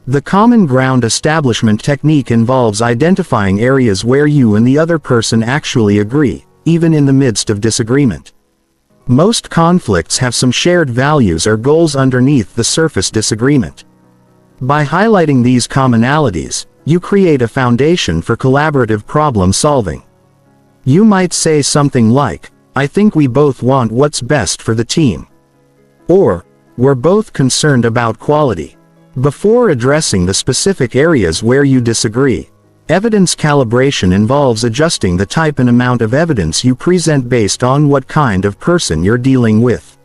The common ground establishment technique involves identifying areas where you and the other person actually agree, even in the midst of disagreement. Most conflicts have some shared values or goals underneath the surface disagreement. By highlighting these commonalities, you create a foundation for collaborative problem solving. You might say something like, "I think we both want what's best for the team." Or, "We're both concerned about quality." Before addressing the specific areas where you disagree, evidence calibration involves adjusting the type and amount of evidence you present based on what kind of person you're dealing with.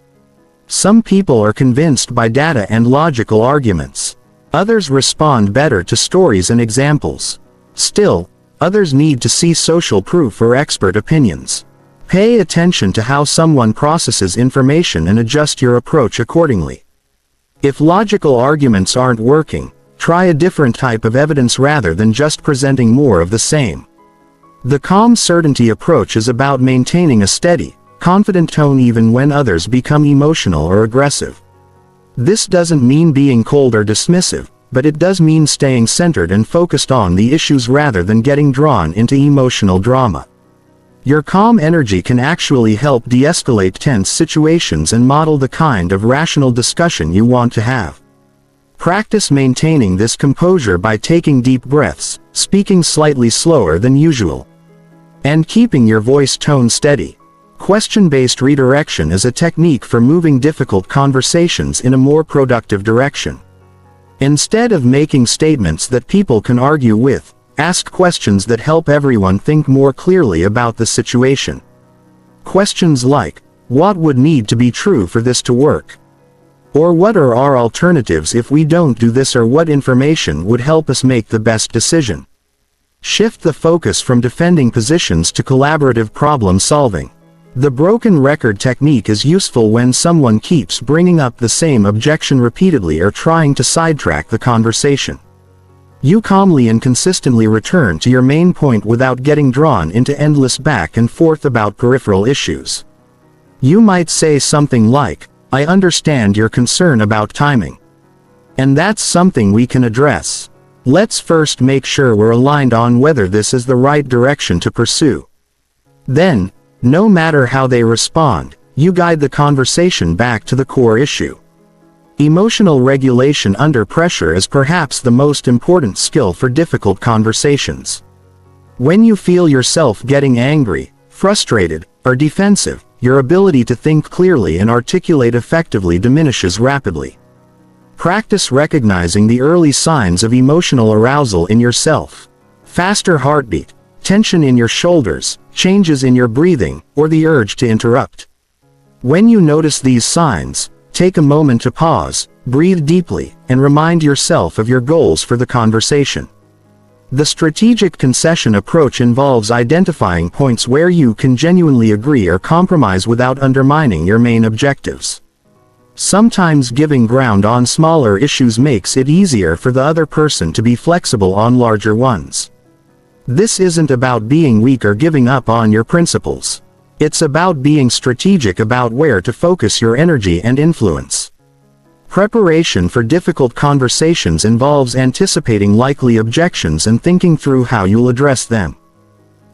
Some people are convinced by data and logical arguments. Others respond better to stories and examples. Still, others need to see social proof or expert opinions. Pay attention to how someone processes information and adjust your approach accordingly. If logical arguments aren't working, try a different type of evidence rather than just presenting more of the same. The calm certainty approach is about maintaining a steady, confident tone even when others become emotional or aggressive. This doesn't mean being cold or dismissive, but it does mean staying centered and focused on the issues rather than getting drawn into emotional drama. Your calm energy can actually help de-escalate tense situations and model the kind of rational discussion you want to have. Practice maintaining this composure by taking deep breaths, speaking slightly slower than usual, and keeping your voice tone steady. Question-based redirection is a technique for moving difficult conversations in a more productive direction. Instead of making statements that people can argue with, ask questions that help everyone think more clearly about the situation. Questions like, "What would need to be true for this to work?" Or "What are our alternatives if we don't do this?" or "What information would help us make the best decision?" Shift the focus from defending positions to collaborative problem solving. The broken record technique is useful when someone keeps bringing up the same objection repeatedly or trying to sidetrack the conversation. You calmly and consistently return to your main point without getting drawn into endless back and forth about peripheral issues. You might say something like, "I understand your concern about timing. And that's something we can address. Let's first make sure we're aligned on whether this is the right direction to pursue." Then, no matter how they respond, you guide the conversation back to the core issue. Emotional regulation under pressure is perhaps the most important skill for difficult conversations. When you feel yourself getting angry, frustrated, or defensive, your ability to think clearly and articulate effectively diminishes rapidly. Practice recognizing the early signs of emotional arousal in yourself. Faster heartbeat, tension in your shoulders, changes in your breathing, or the urge to interrupt. When you notice these signs, take a moment to pause, breathe deeply, and remind yourself of your goals for the conversation. The strategic concession approach involves identifying points where you can genuinely agree or compromise without undermining your main objectives. Sometimes giving ground on smaller issues makes it easier for the other person to be flexible on larger ones. This isn't about being weak or giving up on your principles. It's about being strategic about where to focus your energy and influence. Preparation for difficult conversations involves anticipating likely objections and thinking through how you'll address them.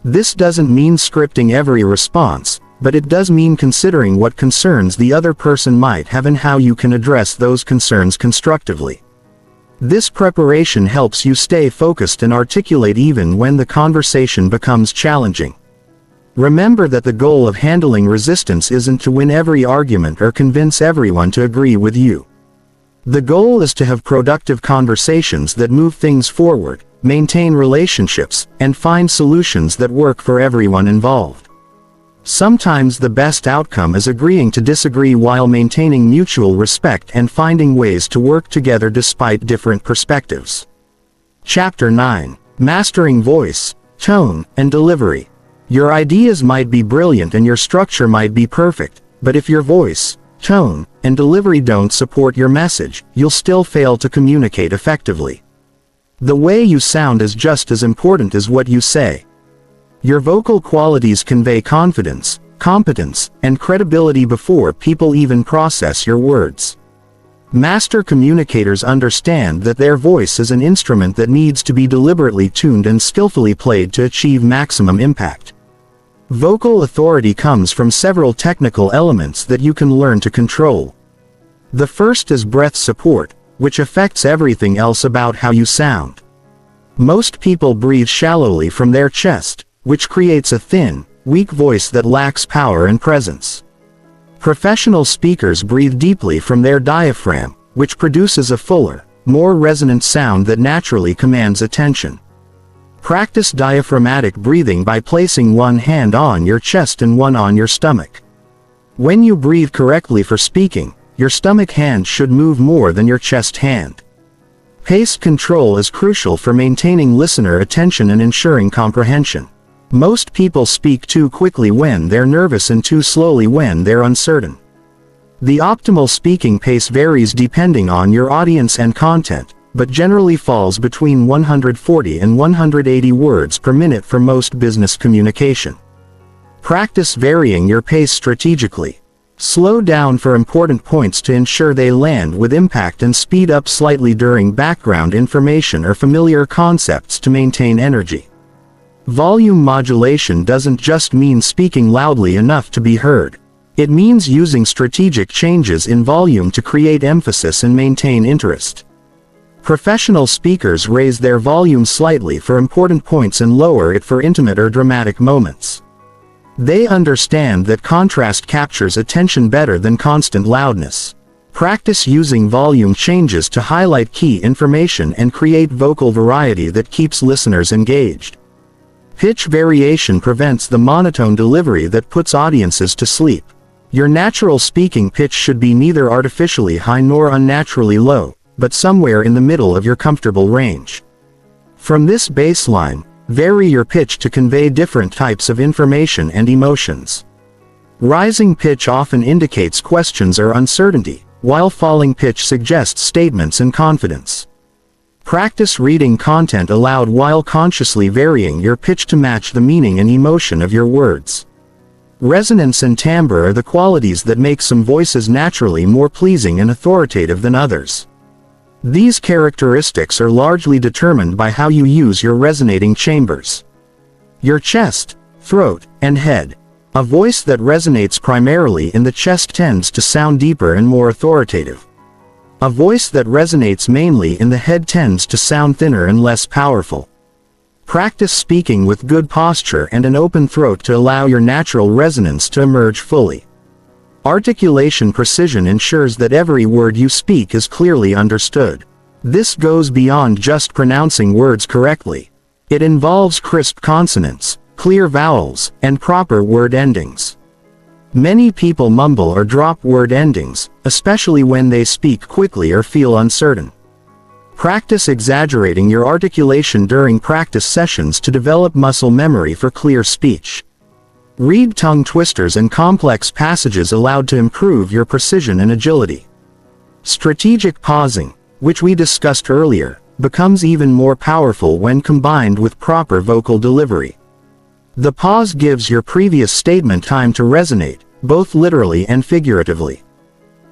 This doesn't mean scripting every response, but it does mean considering what concerns the other person might have and how you can address those concerns constructively. This preparation helps you stay focused and articulate even when the conversation becomes challenging. Remember that the goal of handling resistance isn't to win every argument or convince everyone to agree with you. The goal is to have productive conversations that move things forward, maintain relationships, and find solutions that work for everyone involved. Sometimes the best outcome is agreeing to disagree while maintaining mutual respect and finding ways to work together despite different perspectives. Chapter 9. Mastering Voice, Tone, and Delivery. Your ideas might be brilliant and your structure might be perfect, but if your voice, tone, and delivery don't support your message, you'll still fail to communicate effectively. The way you sound is just as important as what you say. Your vocal qualities convey confidence, competence, and credibility before people even process your words. Master communicators understand that their voice is an instrument that needs to be deliberately tuned and skillfully played to achieve maximum impact. Vocal authority comes from several technical elements that you can learn to control. The first is breath support, which affects everything else about how you sound. Most people breathe shallowly from their chest, which creates a thin, weak voice that lacks power and presence. Professional speakers breathe deeply from their diaphragm, which produces a fuller, more resonant sound that naturally commands attention. Practice diaphragmatic breathing by placing one hand on your chest and one on your stomach. When you breathe correctly for speaking, your stomach hand should move more than your chest hand. Pace control is crucial for maintaining listener attention and ensuring comprehension. Most people speak too quickly when they're nervous and too slowly when they're uncertain. The optimal speaking pace varies depending on your audience and content, but generally falls between 140 and 180 words per minute for most business communication. Practice varying your pace strategically. Slow down for important points to ensure they land with impact and speed up slightly during background information or familiar concepts to maintain energy. Volume modulation doesn't just mean speaking loudly enough to be heard. It means using strategic changes in volume to create emphasis and maintain interest. Professional speakers raise their volume slightly for important points and lower it for intimate or dramatic moments. They understand that contrast captures attention better than constant loudness. Practice using volume changes to highlight key information and create vocal variety that keeps listeners engaged. Pitch variation prevents the monotone delivery that puts audiences to sleep. Your natural speaking pitch should be neither artificially high nor unnaturally low, but somewhere in the middle of your comfortable range. From this baseline, vary your pitch to convey different types of information and emotions. Rising pitch often indicates questions or uncertainty, while falling pitch suggests statements and confidence. Practice reading content aloud while consciously varying your pitch to match the meaning and emotion of your words. Resonance and timbre are the qualities that make some voices naturally more pleasing and authoritative than others. These characteristics are largely determined by how you use your resonating chambers. Your chest, throat, and head. A voice that resonates primarily in the chest tends to sound deeper and more authoritative. A voice that resonates mainly in the head tends to sound thinner and less powerful. Practice speaking with good posture and an open throat to allow your natural resonance to emerge fully. Articulation precision ensures that every word you speak is clearly understood. This goes beyond just pronouncing words correctly. It involves crisp consonants, clear vowels, and proper word endings. Many people mumble or drop word endings, especially when they speak quickly or feel uncertain. Practice exaggerating your articulation during practice sessions to develop muscle memory for clear speech. Read tongue twisters and complex passages aloud to improve your precision and agility. Strategic pausing, which we discussed earlier, becomes even more powerful when combined with proper vocal delivery. The pause gives your previous statement time to resonate, both literally and figuratively.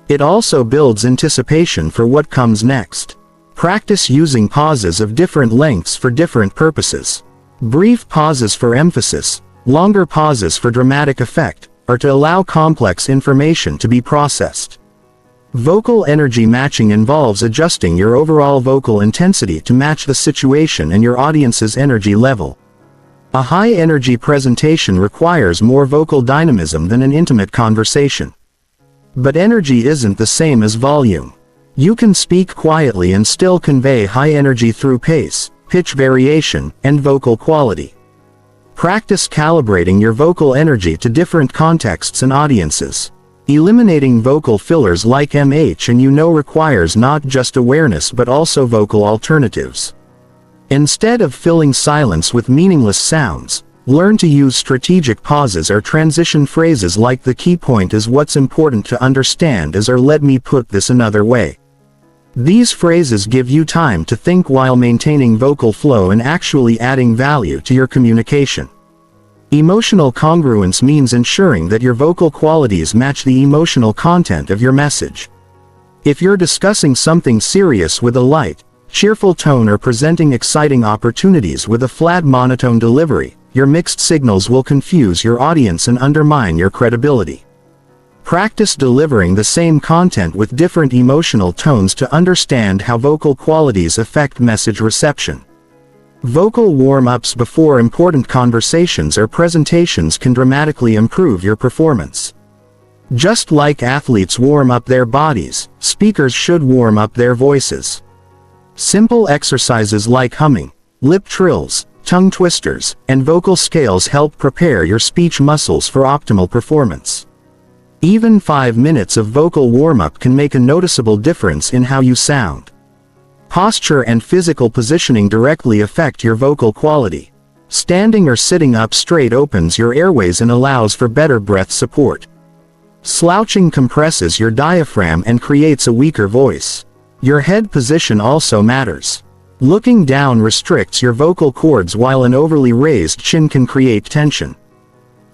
It also builds anticipation for what comes next. Practice using pauses of different lengths for different purposes. Brief pauses for emphasis, longer pauses for dramatic effect, or to allow complex information to be processed. Vocal energy matching involves adjusting your overall vocal intensity to match the situation and your audience's energy level. A high-energy presentation requires more vocal dynamism than an intimate conversation. But energy isn't the same as volume. You can speak quietly and still convey high energy through pace, pitch variation, and vocal quality. Practice calibrating your vocal energy to different contexts and audiences. Eliminating vocal fillers like and requires not just awareness but also vocal alternatives. Instead of filling silence with meaningless sounds, learn to use strategic pauses or transition phrases like "the key point is what's important to understand" or "let me put this another way." These phrases give you time to think while maintaining vocal flow and actually adding value to your communication. Emotional congruence means ensuring that your vocal qualities match the emotional content of your message. If you're discussing something serious with a light, cheerful tone or presenting exciting opportunities with a flat monotone delivery, your mixed signals will confuse your audience and undermine your credibility. Practice delivering the same content with different emotional tones to understand how vocal qualities affect message reception. Vocal warm-ups before important conversations or presentations can dramatically improve your performance. Just like athletes warm up their bodies, speakers should warm up their voices. Simple exercises like humming, lip trills, tongue twisters, and vocal scales help prepare your speech muscles for optimal performance. Even 5 minutes of vocal warm-up can make a noticeable difference in how you sound. Posture and physical positioning directly affect your vocal quality. Standing or sitting up straight opens your airways and allows for better breath support. Slouching compresses your diaphragm and creates a weaker voice. Your head position also matters. Looking down restricts your vocal cords while an overly raised chin can create tension.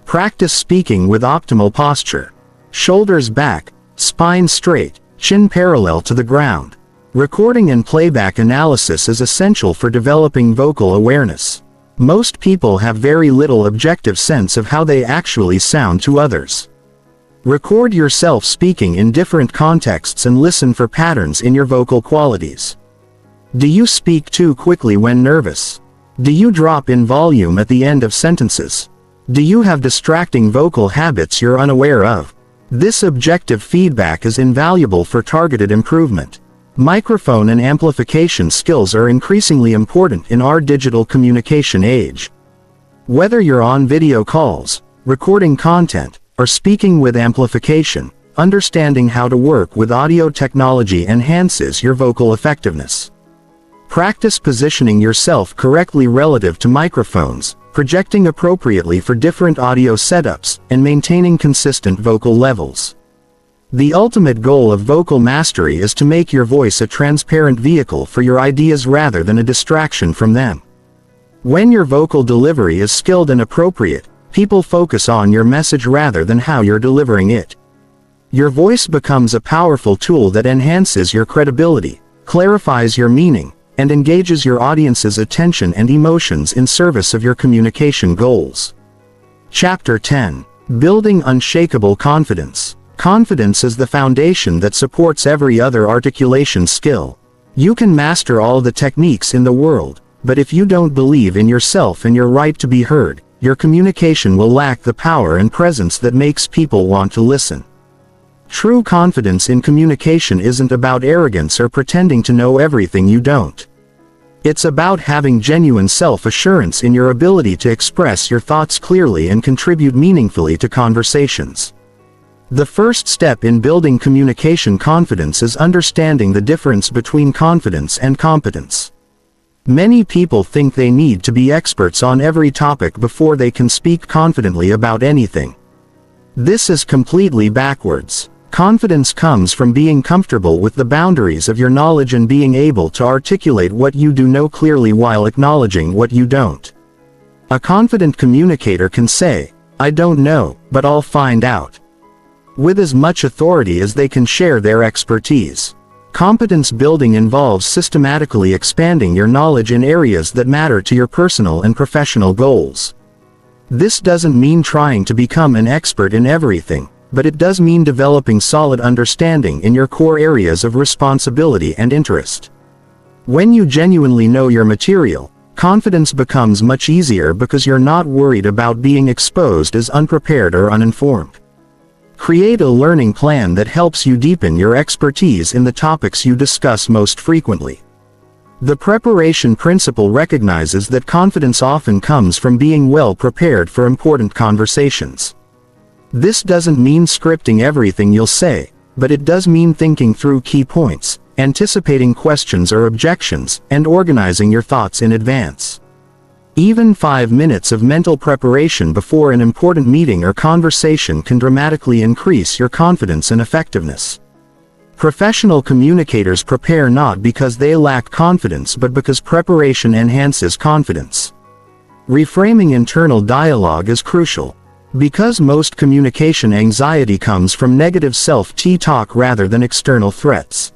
Practice speaking with optimal posture. Shoulders back, spine straight, chin parallel to the ground. Recording and playback analysis is essential for developing vocal awareness. Most people have very little objective sense of how they actually sound to others. Record yourself speaking in different contexts and listen for patterns in your vocal qualities. Do you speak too quickly when nervous? Do you drop in volume at the end of sentences? Do you have distracting vocal habits you're unaware of? This objective feedback is invaluable for targeted improvement. Microphone and amplification skills are increasingly important in our digital communication age. Whether you're on video calls, recording content, or speaking with amplification, understanding how to work with audio technology enhances your vocal effectiveness. Practice positioning yourself correctly relative to microphones, projecting appropriately for different audio setups, and maintaining consistent vocal levels. The ultimate goal of vocal mastery is to make your voice a transparent vehicle for your ideas rather than a distraction from them. When your vocal delivery is skilled and appropriate, people focus on your message rather than how you're delivering it. Your voice becomes a powerful tool that enhances your credibility, clarifies your meaning, and engages your audience's attention and emotions in service of your communication goals. Chapter 10. Building Unshakable Confidence. Confidence is the foundation that supports every other articulation skill. You can master all the techniques in the world, but if you don't believe in yourself and your right to be heard, your communication will lack the power and presence that makes people want to listen. True confidence in communication isn't about arrogance or pretending to know everything you don't. It's about having genuine self-assurance in your ability to express your thoughts clearly and contribute meaningfully to conversations. The first step in building communication confidence is understanding the difference between confidence and competence. Many people think they need to be experts on every topic before they can speak confidently about anything. This is completely backwards. Confidence comes from being comfortable with the boundaries of your knowledge and being able to articulate what you do know clearly while acknowledging what you don't. A confident communicator can say, "I don't know, but I'll find out," with as much authority as they can share their expertise. Competence building involves systematically expanding your knowledge in areas that matter to your personal and professional goals. This doesn't mean trying to become an expert in everything, but it does mean developing solid understanding in your core areas of responsibility and interest. When you genuinely know your material, confidence becomes much easier because you're not worried about being exposed as unprepared or uninformed. Create a learning plan that helps you deepen your expertise in the topics you discuss most frequently. The preparation principle recognizes that confidence often comes from being well prepared for important conversations. This doesn't mean scripting everything you'll say, but it does mean thinking through key points, anticipating questions or objections, and organizing your thoughts in advance. Even 5 minutes of mental preparation before an important meeting or conversation can dramatically increase your confidence and effectiveness. Professional communicators prepare not because they lack confidence but because preparation enhances confidence. Reframing internal dialogue is crucial. Because most communication anxiety comes from negative self-talk rather than external threats.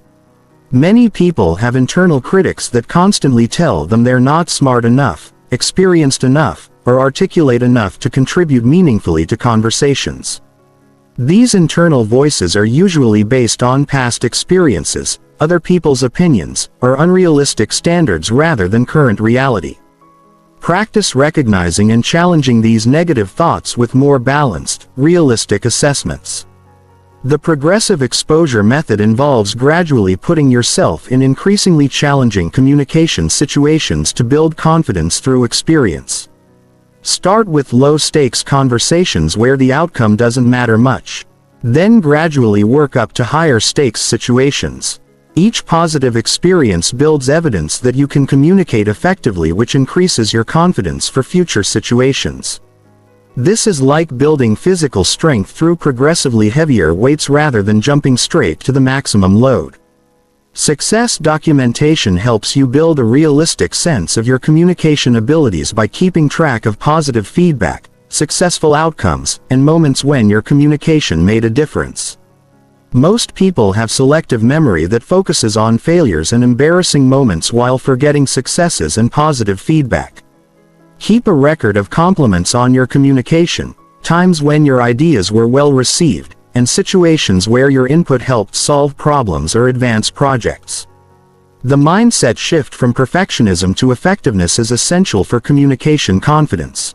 Many people have internal critics that constantly tell them they're not smart enough, experienced enough, or articulate enough to contribute meaningfully to conversations. These internal voices are usually based on past experiences, other people's opinions, or unrealistic standards rather than current reality. Practice recognizing and challenging these negative thoughts with more balanced, realistic assessments. The progressive exposure method involves gradually putting yourself in increasingly challenging communication situations to build confidence through experience. Start with low-stakes conversations where the outcome doesn't matter much. Then gradually work up to higher-stakes situations. Each positive experience builds evidence that you can communicate effectively, which increases your confidence for future situations. This is like building physical strength through progressively heavier weights rather than jumping straight to the maximum load. Success documentation helps you build a realistic sense of your communication abilities by keeping track of positive feedback, successful outcomes, and moments when your communication made a difference. Most people have selective memory that focuses on failures and embarrassing moments while forgetting successes and positive feedback. Keep a record of compliments on your communication, times when your ideas were well received, and situations where your input helped solve problems or advance projects. The mindset shift from perfectionism to effectiveness is essential for communication confidence.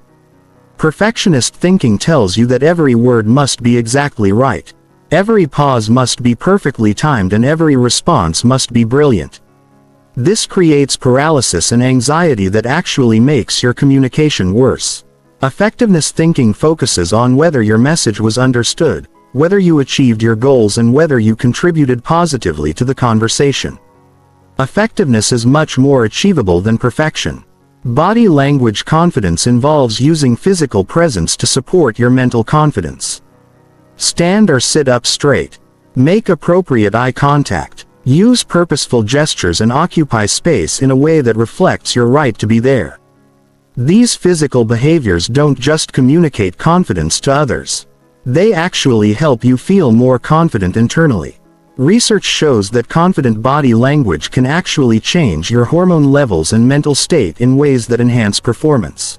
Perfectionist thinking tells you that every word must be exactly right. Every pause must be perfectly timed and every response must be brilliant. This creates paralysis and anxiety that actually makes your communication worse. Effectiveness thinking focuses on whether your message was understood, whether you achieved your goals, and whether you contributed positively to the conversation. Effectiveness is much more achievable than perfection. Body language confidence involves using physical presence to support your mental confidence. Stand or sit up straight. Make appropriate eye contact. Use purposeful gestures and occupy space in a way that reflects your right to be there. These physical behaviors don't just communicate confidence to others. They actually help you feel more confident internally. Research shows that confident body language can actually change your hormone levels and mental state in ways that enhance performance.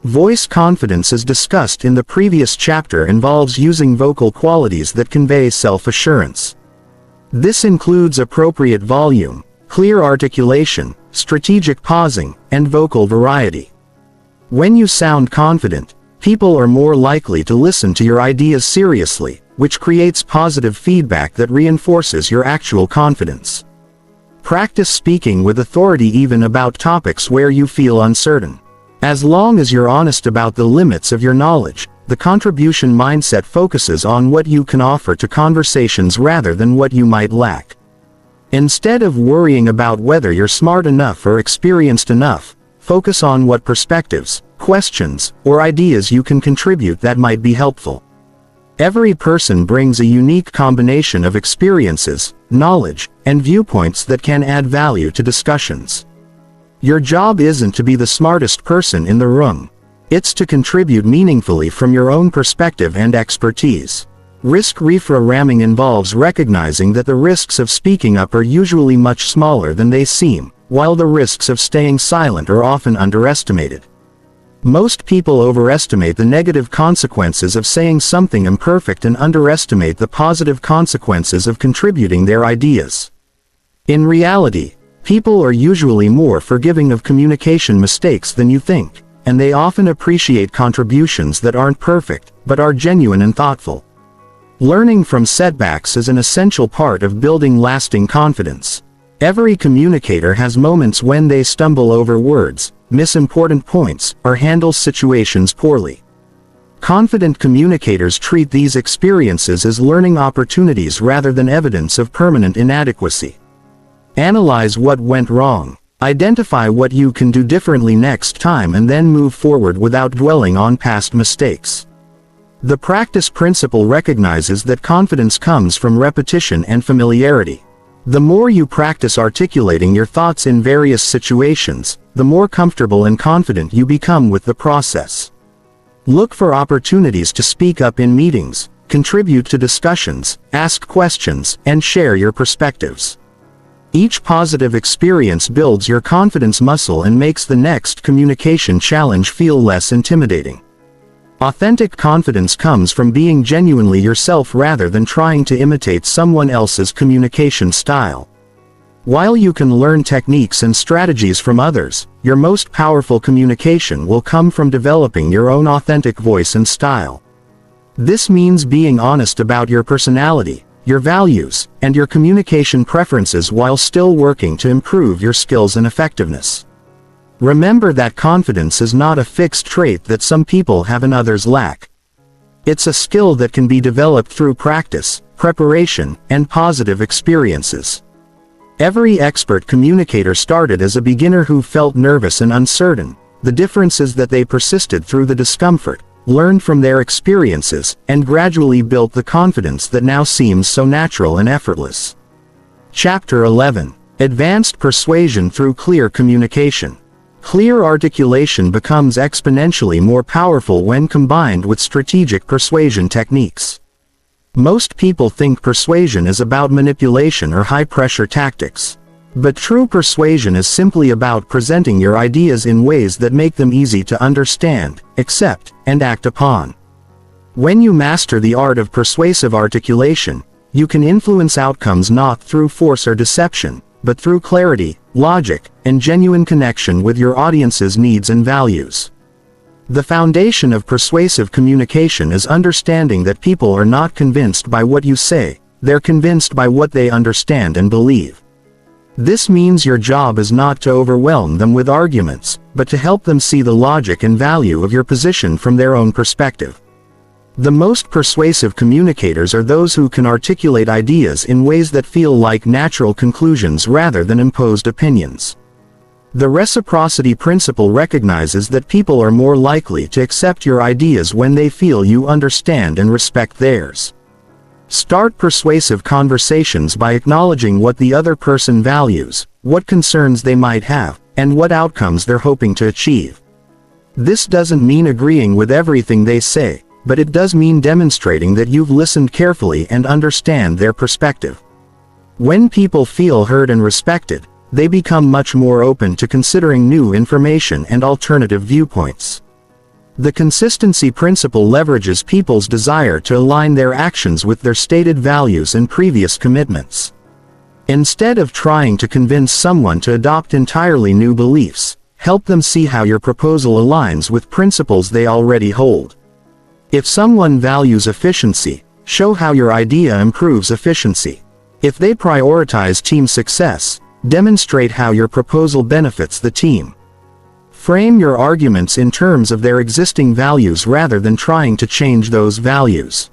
Voice confidence, as discussed in the previous chapter, involves using vocal qualities that convey self-assurance. This includes appropriate volume, clear articulation, strategic pausing, and vocal variety. When you sound confident, people are more likely to listen to your ideas seriously, which creates positive feedback that reinforces your actual confidence. Practice speaking with authority even about topics where you feel uncertain. As long as you're honest about the limits of your knowledge, the contribution mindset focuses on what you can offer to conversations rather than what you might lack. Instead of worrying about whether you're smart enough or experienced enough, focus on what perspectives, questions, or ideas you can contribute that might be helpful. Every person brings a unique combination of experiences, knowledge, and viewpoints that can add value to discussions. Your job isn't to be the smartest person in the room. It's to contribute meaningfully from your own perspective and expertise. Risk reframming involves recognizing that the risks of speaking up are usually much smaller than they seem, while the risks of staying silent are often underestimated. Most people overestimate the negative consequences of saying something imperfect and underestimate the positive consequences of contributing their ideas. In reality, people are usually more forgiving of communication mistakes than you think, and they often appreciate contributions that aren't perfect, but are genuine and thoughtful. Learning from setbacks is an essential part of building lasting confidence. Every communicator has moments when they stumble over words, miss important points, or handle situations poorly. Confident communicators treat these experiences as learning opportunities rather than evidence of permanent inadequacy. Analyze what went wrong. Identify what you can do differently next time and then move forward without dwelling on past mistakes. The practice principle recognizes that confidence comes from repetition and familiarity. The more you practice articulating your thoughts in various situations, the more comfortable and confident you become with the process. Look for opportunities to speak up in meetings, contribute to discussions, ask questions, and share your perspectives. Each positive experience builds your confidence muscle and makes the next communication challenge feel less intimidating. Authentic confidence comes from being genuinely yourself rather than trying to imitate someone else's communication style. While you can learn techniques and strategies from others, your most powerful communication will come from developing your own authentic voice and style. This means being honest about your personality, your values, and your communication preferences while still working to improve your skills and effectiveness. Remember that confidence is not a fixed trait that some people have and others lack. It's a skill that can be developed through practice, preparation, and positive experiences. Every expert communicator started as a beginner who felt nervous and uncertain. The difference is that they persisted through the discomfort, learned from their experiences, and gradually built the confidence that now seems so natural and effortless. Chapter 11. Advanced Persuasion Through Clear Communication. Clear articulation becomes exponentially more powerful when combined with strategic persuasion techniques. Most people think persuasion is about manipulation or high-pressure tactics. But true persuasion is simply about presenting your ideas in ways that make them easy to understand, accept, and act upon. When you master the art of persuasive articulation, you can influence outcomes not through force or deception, but through clarity, logic, and genuine connection with your audience's needs and values. The foundation of persuasive communication is understanding that people are not convinced by what you say, they're convinced by what they understand and believe. This means your job is not to overwhelm them with arguments, but to help them see the logic and value of your position from their own perspective. The most persuasive communicators are those who can articulate ideas in ways that feel like natural conclusions rather than imposed opinions. The reciprocity principle recognizes that people are more likely to accept your ideas when they feel you understand and respect theirs. Start persuasive conversations by acknowledging what the other person values, what concerns they might have, and what outcomes they're hoping to achieve. This doesn't mean agreeing with everything they say, but it does mean demonstrating that you've listened carefully and understand their perspective. When people feel heard and respected, they become much more open to considering new information and alternative viewpoints. The consistency principle leverages people's desire to align their actions with their stated values and previous commitments. Instead of trying to convince someone to adopt entirely new beliefs, help them see how your proposal aligns with principles they already hold. If someone values efficiency, show how your idea improves efficiency. If they prioritize team success, demonstrate how your proposal benefits the team. Frame your arguments in terms of their existing values rather than trying to change those values.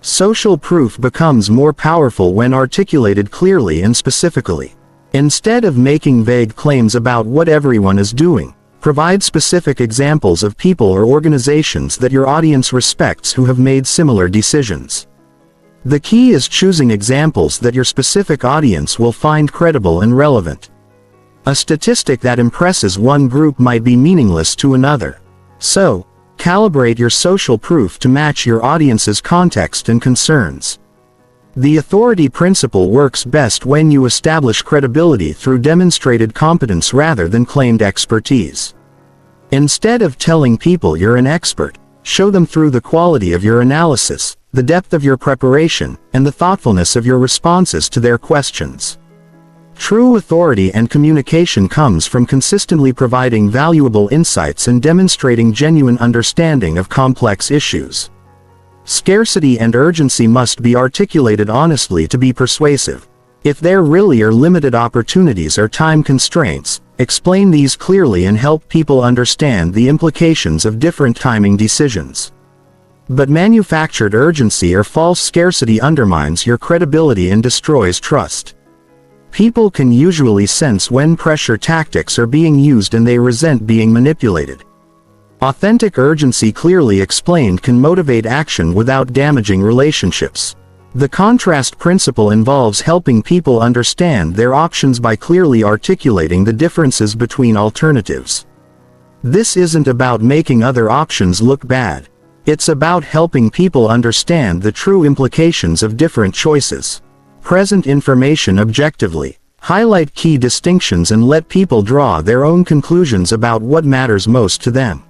Social proof becomes more powerful when articulated clearly and specifically. Instead of making vague claims about what everyone is doing, provide specific examples of people or organizations that your audience respects who have made similar decisions. The key is choosing examples that your specific audience will find credible and relevant. A statistic that impresses one group might be meaningless to another. So, calibrate your social proof to match your audience's context and concerns. The authority principle works best when you establish credibility through demonstrated competence rather than claimed expertise. Instead of telling people you're an expert, show them through the quality of your analysis, the depth of your preparation, and the thoughtfulness of your responses to their questions. True authority and communication comes from consistently providing valuable insights and demonstrating genuine understanding of complex issues. Scarcity and urgency must be articulated honestly to be persuasive. If there really are limited opportunities or time constraints, explain these clearly and help people understand the implications of different timing decisions. But manufactured urgency or false scarcity undermines your credibility and destroys trust. People can usually sense when pressure tactics are being used and they resent being manipulated. Authentic urgency clearly explained can motivate action without damaging relationships. The contrast principle involves helping people understand their options by clearly articulating the differences between alternatives. This isn't about making other options look bad. It's about helping people understand the true implications of different choices. Present information objectively. Highlight key distinctions and let people draw their own conclusions about what matters most to them.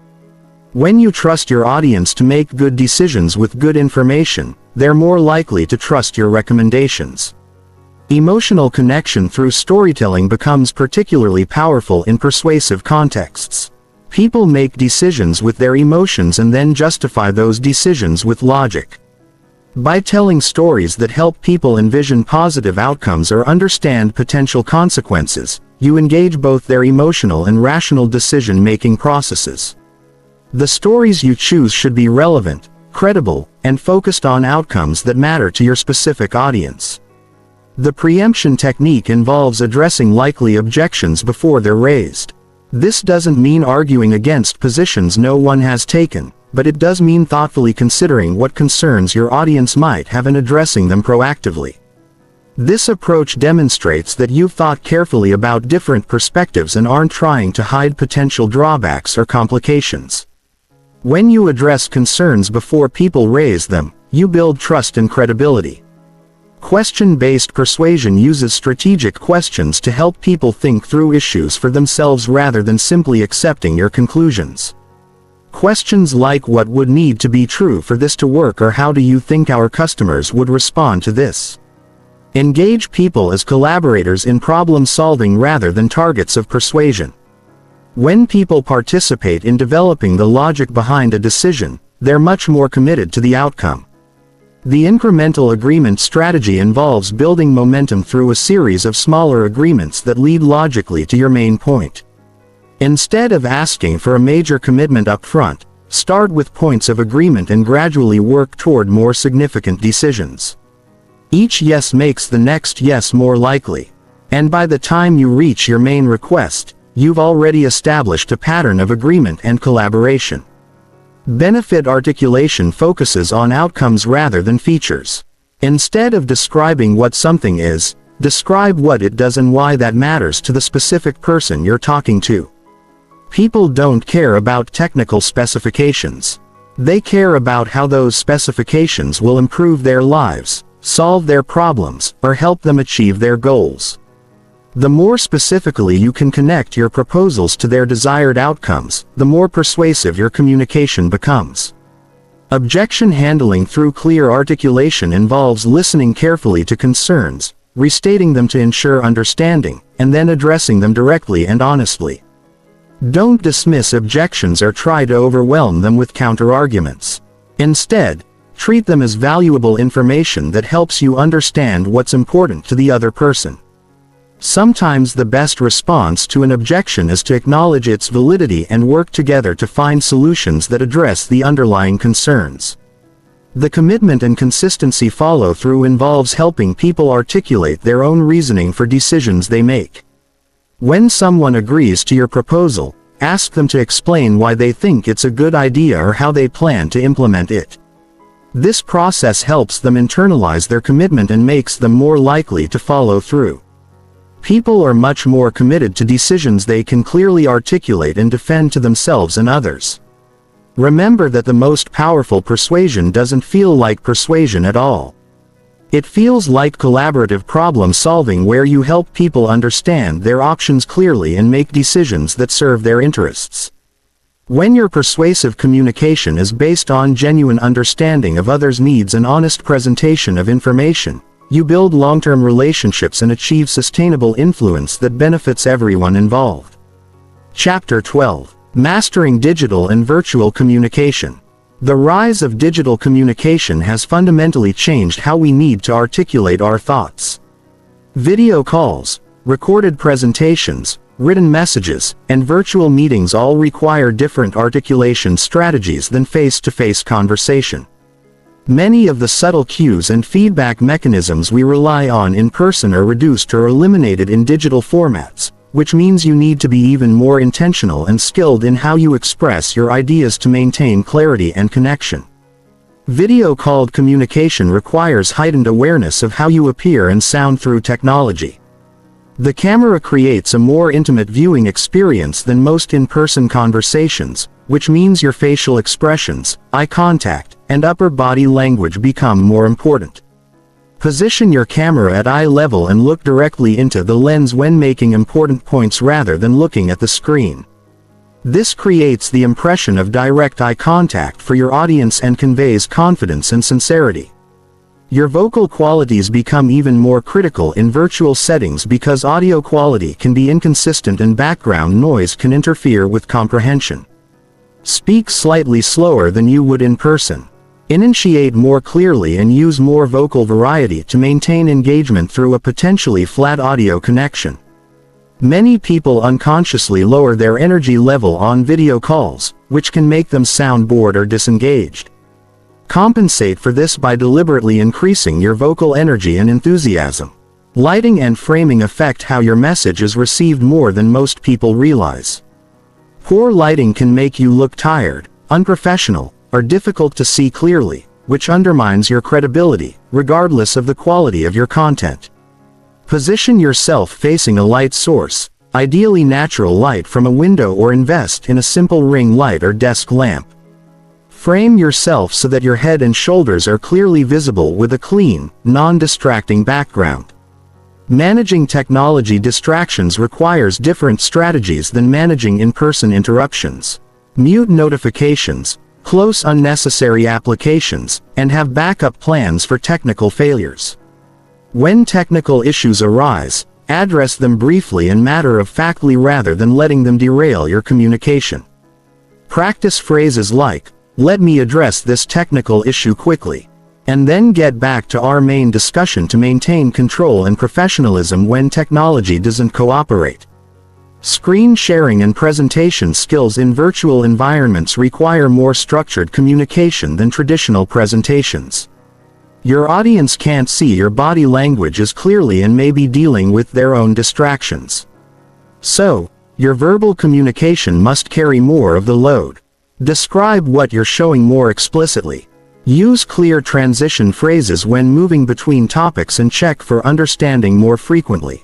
When you trust your audience to make good decisions with good information, they're more likely to trust your recommendations. Emotional connection through storytelling becomes particularly powerful in persuasive contexts. People make decisions with their emotions and then justify those decisions with logic. By telling stories that help people envision positive outcomes or understand potential consequences, you engage both their emotional and rational decision-making processes. The stories you choose should be relevant, credible, and focused on outcomes that matter to your specific audience. The preemption technique involves addressing likely objections before they're raised. This doesn't mean arguing against positions no one has taken, but it does mean thoughtfully considering what concerns your audience might have and addressing them proactively. This approach demonstrates that you've thought carefully about different perspectives and aren't trying to hide potential drawbacks or complications. When you address concerns before people raise them, you build trust and credibility. Question-based persuasion uses strategic questions to help people think through issues for themselves rather than simply accepting your conclusions. Questions like what would need to be true for this to work or how do you think our customers would respond to this? Engage people as collaborators in problem-solving rather than targets of persuasion. When people participate in developing the logic behind a decision, they're much more committed to the outcome. The incremental agreement strategy involves building momentum through a series of smaller agreements that lead logically to your main point. Instead of asking for a major commitment up front, start with points of agreement and gradually work toward more significant decisions. Each yes makes the next yes more likely. And by the time you reach your main request, you've already established a pattern of agreement and collaboration. Benefit articulation focuses on outcomes rather than features. Instead of describing what something is, describe what it does and why that matters to the specific person you're talking to. People don't care about technical specifications. They care about how those specifications will improve their lives, solve their problems, or help them achieve their goals. The more specifically you can connect your proposals to their desired outcomes, the more persuasive your communication becomes. Objection handling through clear articulation involves listening carefully to concerns, restating them to ensure understanding, and then addressing them directly and honestly. Don't dismiss objections or try to overwhelm them with counterarguments. Instead, treat them as valuable information that helps you understand what's important to the other person. Sometimes the best response to an objection is to acknowledge its validity and work together to find solutions that address the underlying concerns. The commitment and consistency follow-through involves helping people articulate their own reasoning for decisions they make. When someone agrees to your proposal, ask them to explain why they think it's a good idea or how they plan to implement it. This process helps them internalize their commitment and makes them more likely to follow through. People are much more committed to decisions they can clearly articulate and defend to themselves and others. Remember that the most powerful persuasion doesn't feel like persuasion at all. It feels like collaborative problem solving where you help people understand their options clearly and make decisions that serve their interests. When your persuasive communication is based on genuine understanding of others' needs and honest presentation of information, you build long-term relationships and achieve sustainable influence that benefits everyone involved. Chapter 12. Mastering Digital and Virtual Communication. The rise of digital communication has fundamentally changed how we need to articulate our thoughts. Video calls, recorded presentations, written messages, and virtual meetings all require different articulation strategies than face-to-face conversation. Many of the subtle cues and feedback mechanisms we rely on in person are reduced or eliminated in digital formats, which means you need to be even more intentional and skilled in how you express your ideas to maintain clarity and connection. Video-called communication requires heightened awareness of how you appear and sound through technology. The camera creates a more intimate viewing experience than most in-person conversations, which means your facial expressions, eye contact, and upper body language become more important. Position your camera at eye level and look directly into the lens when making important points rather than looking at the screen. This creates the impression of direct eye contact for your audience and conveys confidence and sincerity. Your vocal qualities become even more critical in virtual settings because audio quality can be inconsistent and background noise can interfere with comprehension. Speak slightly slower than you would in person. Enunciate more clearly and use more vocal variety to maintain engagement through a potentially flat audio connection. Many people unconsciously lower their energy level on video calls, which can make them sound bored or disengaged. Compensate for this by deliberately increasing your vocal energy and enthusiasm. Lighting and framing affect how your message is received more than most people realize. Poor lighting can make you look tired, unprofessional, or difficult to see clearly, which undermines your credibility, regardless of the quality of your content. Position yourself facing a light source, ideally natural light from a window, or invest in a simple ring light or desk lamp. Frame yourself so that your head and shoulders are clearly visible with a clean, non-distracting background. Managing technology distractions requires different strategies than managing in-person interruptions. Mute notifications, close unnecessary applications, and have backup plans for technical failures. When technical issues arise, address them briefly and matter-of-factly rather than letting them derail your communication. Practice phrases like, "Let me address this technical issue quickly," and then get back to our main discussion to maintain control and professionalism when technology doesn't cooperate. Screen sharing and presentation skills in virtual environments require more structured communication than traditional presentations. Your audience can't see your body language as clearly and may be dealing with their own distractions. So, your verbal communication must carry more of the load. Describe what you're showing more explicitly. Use clear transition phrases when moving between topics and check for understanding more frequently.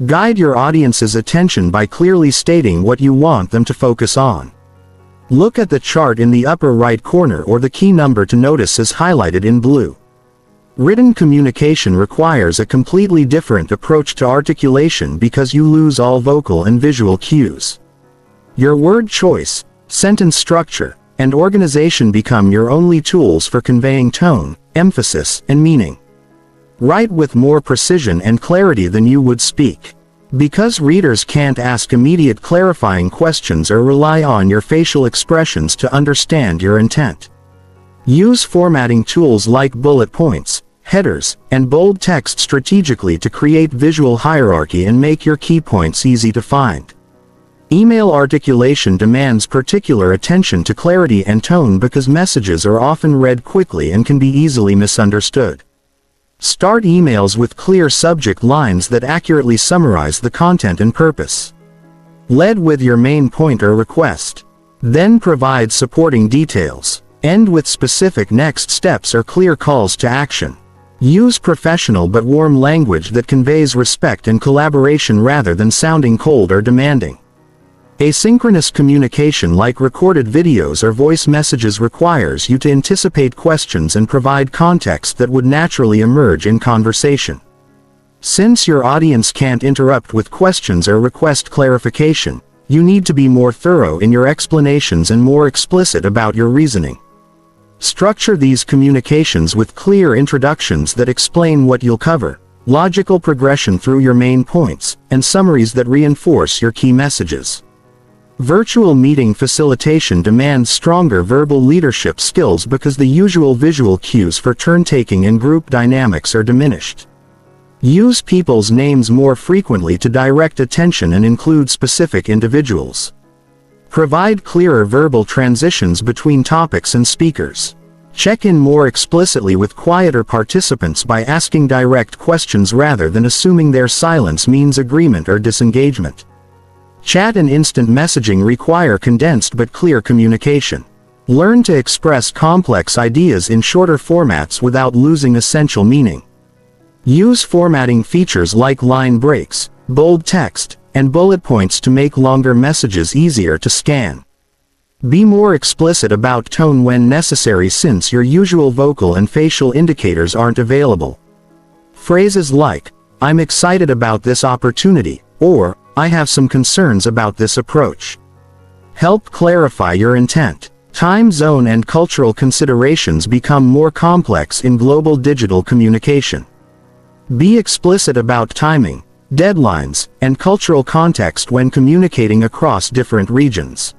Guide your audience's attention by clearly stating what you want them to focus on. Look at the chart in the upper right corner or the key number to notice is highlighted in blue. Written communication requires a completely different approach to articulation because you lose all vocal and visual cues. Your word choice, sentence structure, and organization become your only tools for conveying tone, emphasis, and meaning. Write with more precision and clarity than you would speak. Because readers can't ask immediate clarifying questions or rely on your facial expressions to understand your intent. Use formatting tools like bullet points, headers, and bold text strategically to create visual hierarchy and make your key points easy to find. Email articulation demands particular attention to clarity and tone because messages are often read quickly and can be easily misunderstood. Start emails with clear subject lines that accurately summarize the content and purpose. Lead with your main point or request. Then provide supporting details. End with specific next steps or clear calls to action. Use professional but warm language that conveys respect and collaboration rather than sounding cold or demanding. Asynchronous communication like recorded videos or voice messages requires you to anticipate questions and provide context that would naturally emerge in conversation. Since your audience can't interrupt with questions or request clarification, you need to be more thorough in your explanations and more explicit about your reasoning. Structure these communications with clear introductions that explain what you'll cover, logical progression through your main points, and summaries that reinforce your key messages. Virtual meeting facilitation demands stronger verbal leadership skills because the usual visual cues for turn-taking and group dynamics are diminished. Use people's names more frequently to direct attention and include specific individuals. Provide clearer verbal transitions between topics and speakers. Check in more explicitly with quieter participants by asking direct questions rather than assuming their silence means agreement or disengagement. Chat and instant messaging require condensed but clear communication. Learn to express complex ideas in shorter formats without losing essential meaning. Use formatting features like line breaks, bold text, and bullet points to make longer messages easier to scan. Be more explicit about tone when necessary since your usual vocal and facial indicators aren't available. Phrases like, "I'm excited about this opportunity," or, "I have some concerns about this approach," help clarify your intent. Time zone and cultural considerations become more complex in global digital communication. Be explicit about timing, deadlines, and cultural context when communicating across different regions.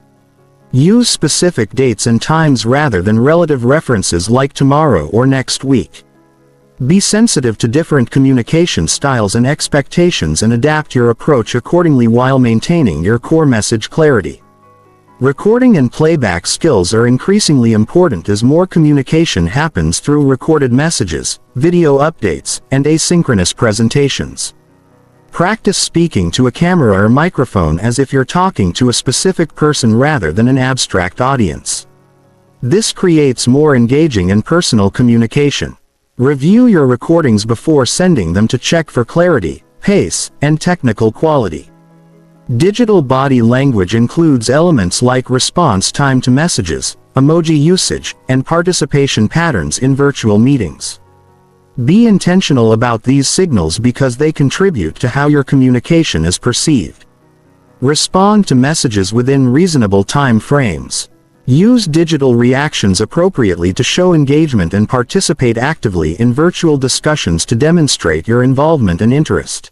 Use specific dates and times rather than relative references like tomorrow or next week. Be sensitive to different communication styles and expectations and adapt your approach accordingly while maintaining your core message clarity. Recording and playback skills are increasingly important as more communication happens through recorded messages, video updates, and asynchronous presentations. Practice speaking to a camera or microphone as if you're talking to a specific person rather than an abstract audience. This creates more engaging and personal communication. Review your recordings before sending them to check for clarity, pace, and technical quality. Digital body language includes elements like response time to messages, emoji usage, and participation patterns in virtual meetings. Be intentional about these signals because they contribute to how your communication is perceived. Respond to messages within reasonable time frames. Use digital reactions appropriately to show engagement and participate actively in virtual discussions to demonstrate your involvement and interest.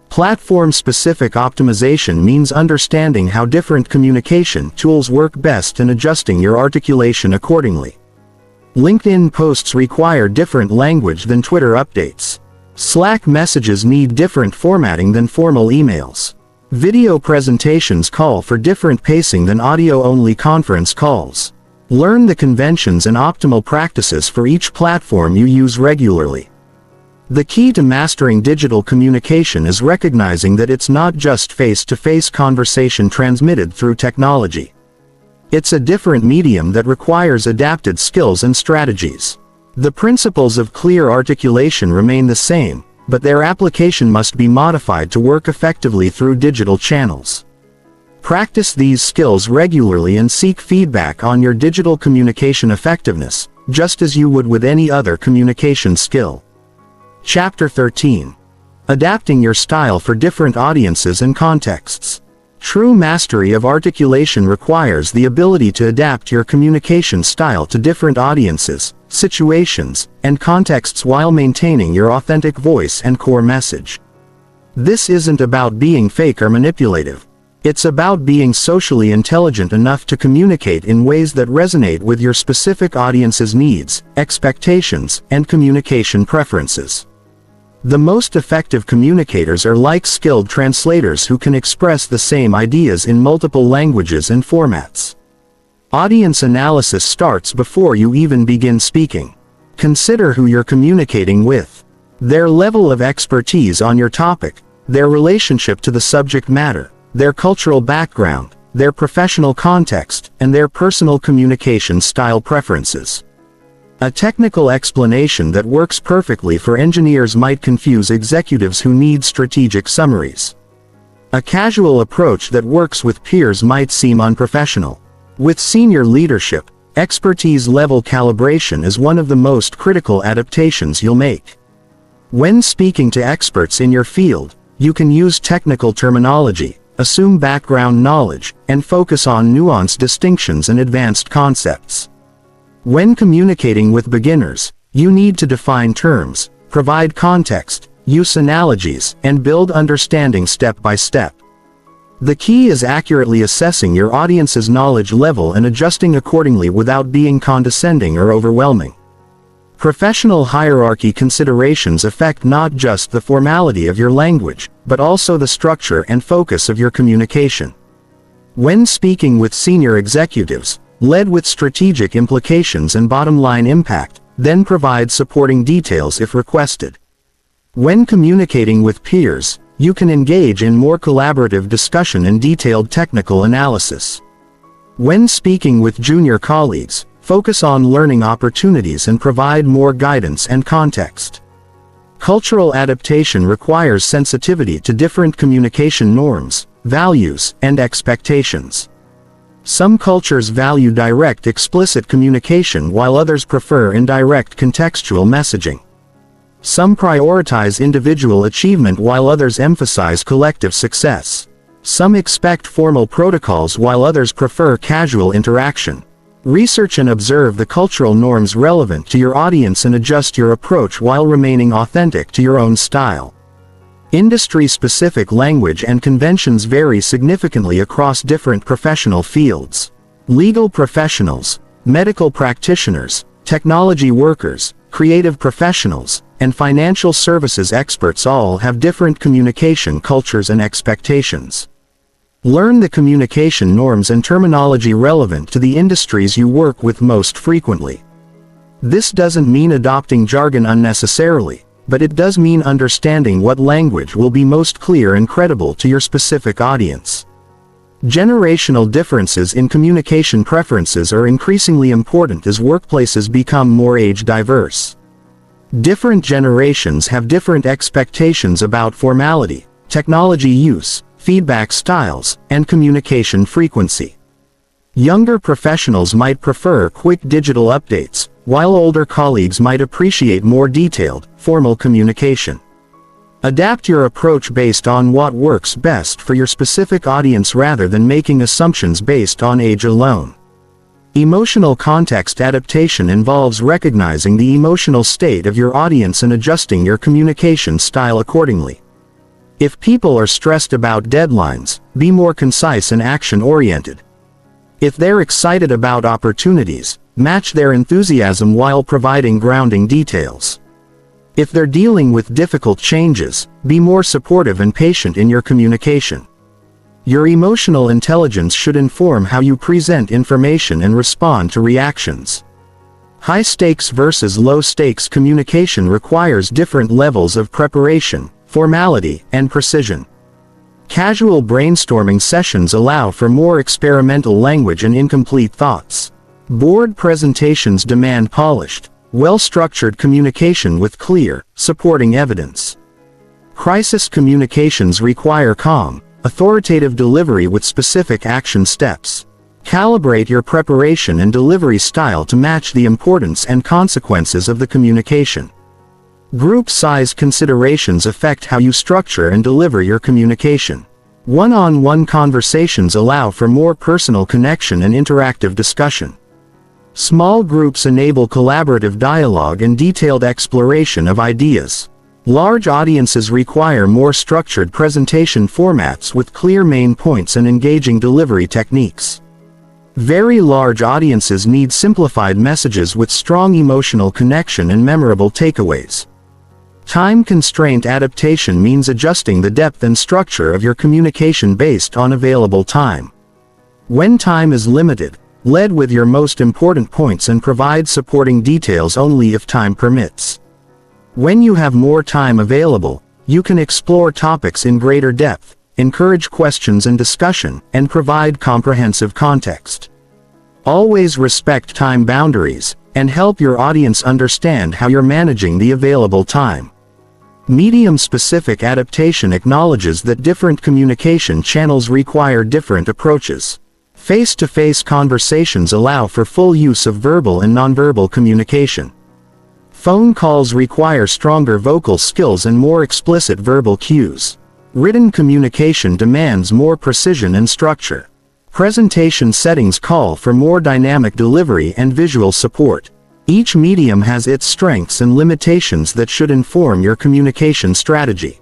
Platform-specific optimization means understanding how different communication tools work best and adjusting your articulation accordingly. LinkedIn posts require different language than Twitter updates. Slack messages need different formatting than formal emails. Video presentations call for different pacing than audio-only conference calls. Learn the conventions and optimal practices for each platform you use regularly. The key to mastering digital communication is recognizing that it's not just face-to-face conversation transmitted through technology. It's a different medium that requires adapted skills and strategies. The principles of clear articulation remain the same, but their application must be modified to work effectively through digital channels. Practice these skills regularly and seek feedback on your digital communication effectiveness, just as you would with any other communication skill. Chapter 13. Adapting your style for different audiences and contexts. True mastery of articulation requires the ability to adapt your communication style to different audiences, situations, and contexts while maintaining your authentic voice and core message. This isn't about being fake or manipulative. It's about being socially intelligent enough to communicate in ways that resonate with your specific audience's needs, expectations, and communication preferences. The most effective communicators are like skilled translators who can express the same ideas in multiple languages and formats. Audience analysis starts before you even begin speaking. Consider who you're communicating with, their level of expertise on your topic, their relationship to the subject matter, their cultural background, their professional context, and their personal communication style preferences. A technical explanation that works perfectly for engineers might confuse executives who need strategic summaries. A casual approach that works with peers might seem unprofessional. With senior leadership, expertise-level calibration is one of the most critical adaptations you'll make. When speaking to experts in your field, you can use technical terminology, assume background knowledge, and focus on nuanced distinctions and advanced concepts. When communicating with beginners, you need to define terms, provide context, use analogies, and build understanding step by step. The key is accurately assessing your audience's knowledge level and adjusting accordingly without being condescending or overwhelming. Professional hierarchy considerations affect not just the formality of your language, but also the structure and focus of your communication. When speaking with senior executives, lead with strategic implications and bottom-line impact, then provide supporting details if requested. When communicating with peers, you can engage in more collaborative discussion and detailed technical analysis. When speaking with junior colleagues, focus on learning opportunities and provide more guidance and context. Cultural adaptation requires sensitivity to different communication norms, values, and expectations. Some cultures value direct explicit communication while others prefer indirect contextual messaging. Some prioritize individual achievement while others emphasize collective success. Some expect formal protocols while others prefer casual interaction. Research and observe the cultural norms relevant to your audience and adjust your approach while remaining authentic to your own style. Industry-specific language and conventions vary significantly across different professional fields. Legal professionals, medical practitioners, technology workers, creative professionals, and financial services experts all have different communication cultures and expectations. Learn the communication norms and terminology relevant to the industries you work with most frequently. This doesn't mean adopting jargon unnecessarily, but it does mean understanding what language will be most clear and credible to your specific audience. Generational differences in communication preferences are increasingly important as workplaces become more age diverse. Different generations have different expectations about formality, technology use, feedback styles, and communication frequency. Younger professionals might prefer quick digital updates, while older colleagues might appreciate more detailed, formal communication. Adapt your approach based on what works best for your specific audience rather than making assumptions based on age alone. Emotional context adaptation involves recognizing the emotional state of your audience and adjusting your communication style accordingly. If people are stressed about deadlines, be more concise and action-oriented. If they're excited about opportunities, match their enthusiasm while providing grounding details. If they're dealing with difficult changes, be more supportive and patient in your communication. Your emotional intelligence should inform how you present information and respond to reactions. High-stakes versus low-stakes communication requires different levels of preparation, formality, and precision. Casual brainstorming sessions allow for more experimental language and incomplete thoughts. Board presentations demand polished, well-structured communication with clear, supporting evidence. Crisis communications require calm, authoritative delivery with specific action steps. Calibrate your preparation and delivery style to match the importance and consequences of the communication. Group size considerations affect how you structure and deliver your communication. One-on-one conversations allow for more personal connection and interactive discussion. Small groups enable collaborative dialogue and detailed exploration of ideas. Large audiences require more structured presentation formats with clear main points and engaging delivery techniques. Very large audiences need simplified messages with strong emotional connection and memorable takeaways. Time constraint adaptation means adjusting the depth and structure of your communication based on available time. When time is limited, lead with your most important points and provide supporting details only if time permits. When you have more time available, you can explore topics in greater depth, encourage questions and discussion, and provide comprehensive context. Always respect time boundaries, and help your audience understand how you're managing the available time. Medium-specific adaptation acknowledges that different communication channels require different approaches. Face-to-face conversations allow for full use of verbal and nonverbal communication. Phone calls require stronger vocal skills and more explicit verbal cues. Written communication demands more precision and structure. Presentation settings call for more dynamic delivery and visual support. Each medium has its strengths and limitations that should inform your communication strategy.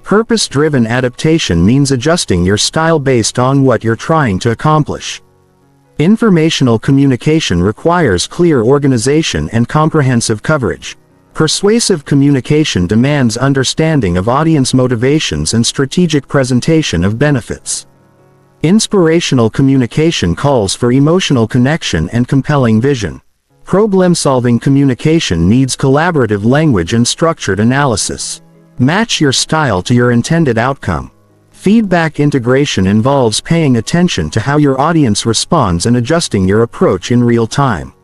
Purpose-driven adaptation means adjusting your style based on what you're trying to accomplish. Informational communication requires clear organization and comprehensive coverage. Persuasive communication demands understanding of audience motivations and strategic presentation of benefits. Inspirational communication calls for emotional connection and compelling vision. Problem-solving communication needs collaborative language and structured analysis. Match your style to your intended outcome. Feedback integration involves paying attention to how your audience responds and adjusting your approach in real time.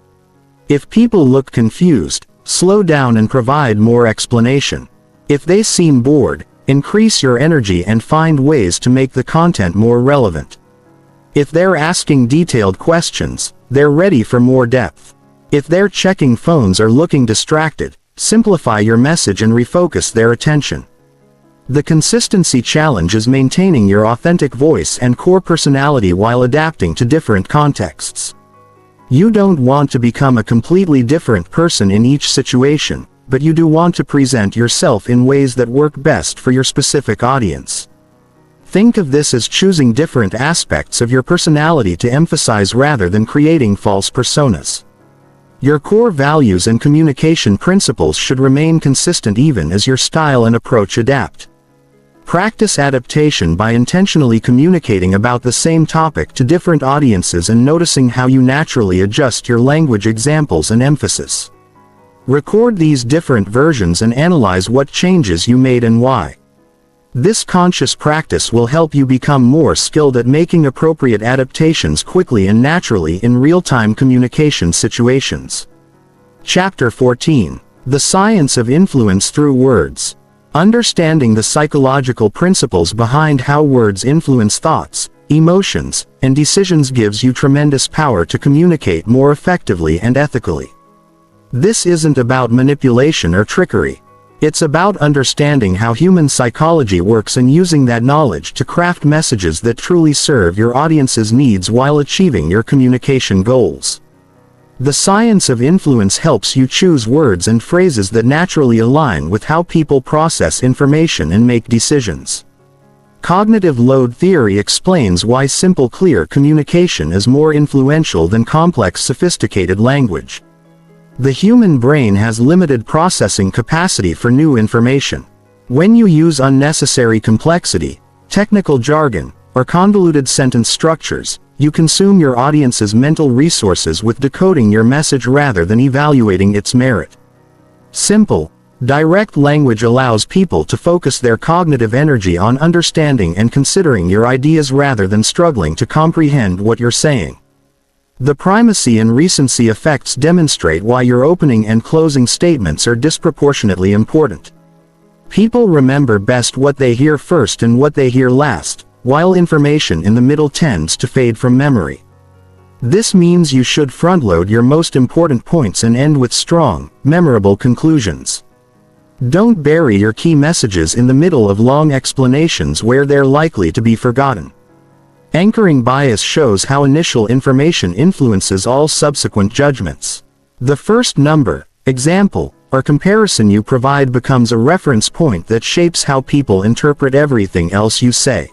If people look confused, slow down and provide more explanation. If they seem bored, increase your energy and find ways to make the content more relevant. If they're asking detailed questions, they're ready for more depth. If they're checking phones or looking distracted, Simplify your message and refocus their attention. The consistency challenge is maintaining your authentic voice and core personality while adapting to different contexts. You don't want to become a completely different person in each situation, but you do want to present yourself in ways that work best for your specific audience. Think of this as choosing different aspects of your personality to emphasize rather than creating false personas. Your core values and communication principles should remain consistent even as your style and approach adapt. Practice adaptation by intentionally communicating about the same topic to different audiences and noticing how you naturally adjust your language, examples, and emphasis. Record these different versions and analyze what changes you made and why. This conscious practice will help you become more skilled at making appropriate adaptations quickly and naturally in real-time communication situations. Chapter 14. The Science of Influence Through Words. Understanding the psychological principles behind how words influence thoughts, emotions, and decisions gives you tremendous power to communicate more effectively and ethically. This isn't about manipulation or trickery. It's about understanding how human psychology works and using that knowledge to craft messages that truly serve your audience's needs while achieving your communication goals. The science of influence helps you choose words and phrases that naturally align with how people process information and make decisions. Cognitive load theory explains why simple, clear communication is more influential than complex, sophisticated language. The human brain has limited processing capacity for new information. When you use unnecessary complexity, technical jargon, or convoluted sentence structures, you consume your audience's mental resources with decoding your message rather than evaluating its merit. Simple, direct language allows people to focus their cognitive energy on understanding and considering your ideas rather than struggling to comprehend what you're saying. The primacy and recency effects demonstrate why your opening and closing statements are disproportionately important. People remember best what they hear first and what they hear last, while information in the middle tends to fade from memory. This means you should front-load your most important points and end with strong, memorable conclusions. Don't bury your key messages in the middle of long explanations where they're likely to be forgotten. Anchoring bias shows how initial information influences all subsequent judgments. The first number, example, or comparison you provide becomes a reference point that shapes how people interpret everything else you say.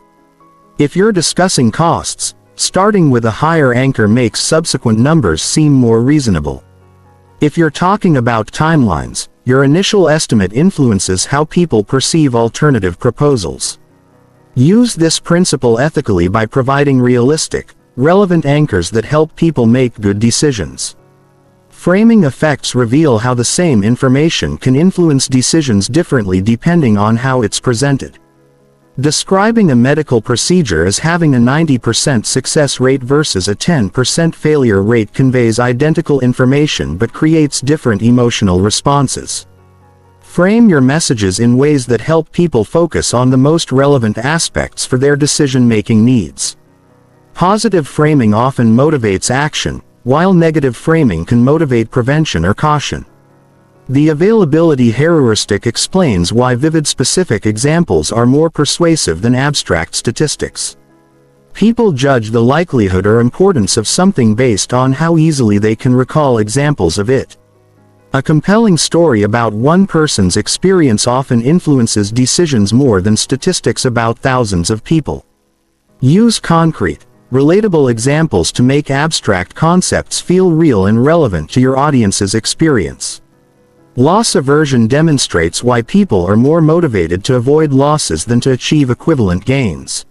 If you're discussing costs, starting with a higher anchor makes subsequent numbers seem more reasonable. If you're talking about timelines, your initial estimate influences how people perceive alternative proposals. Use this principle ethically by providing realistic, relevant anchors that help people make good decisions. Framing effects reveal how the same information can influence decisions differently depending on how it's presented. Describing a medical procedure as having a 90% success rate versus a 10% failure rate conveys identical information but creates different emotional responses. Frame your messages in ways that help people focus on the most relevant aspects for their decision-making needs. Positive framing often motivates action, while negative framing can motivate prevention or caution. The availability heuristic explains why vivid specific examples are more persuasive than abstract statistics. People judge the likelihood or importance of something based on how easily they can recall examples of it. A compelling story about one person's experience often influences decisions more than statistics about thousands of people. Use concrete, relatable examples to make abstract concepts feel real and relevant to your audience's experience. Loss aversion demonstrates why people are more motivated to avoid losses than to achieve equivalent gains.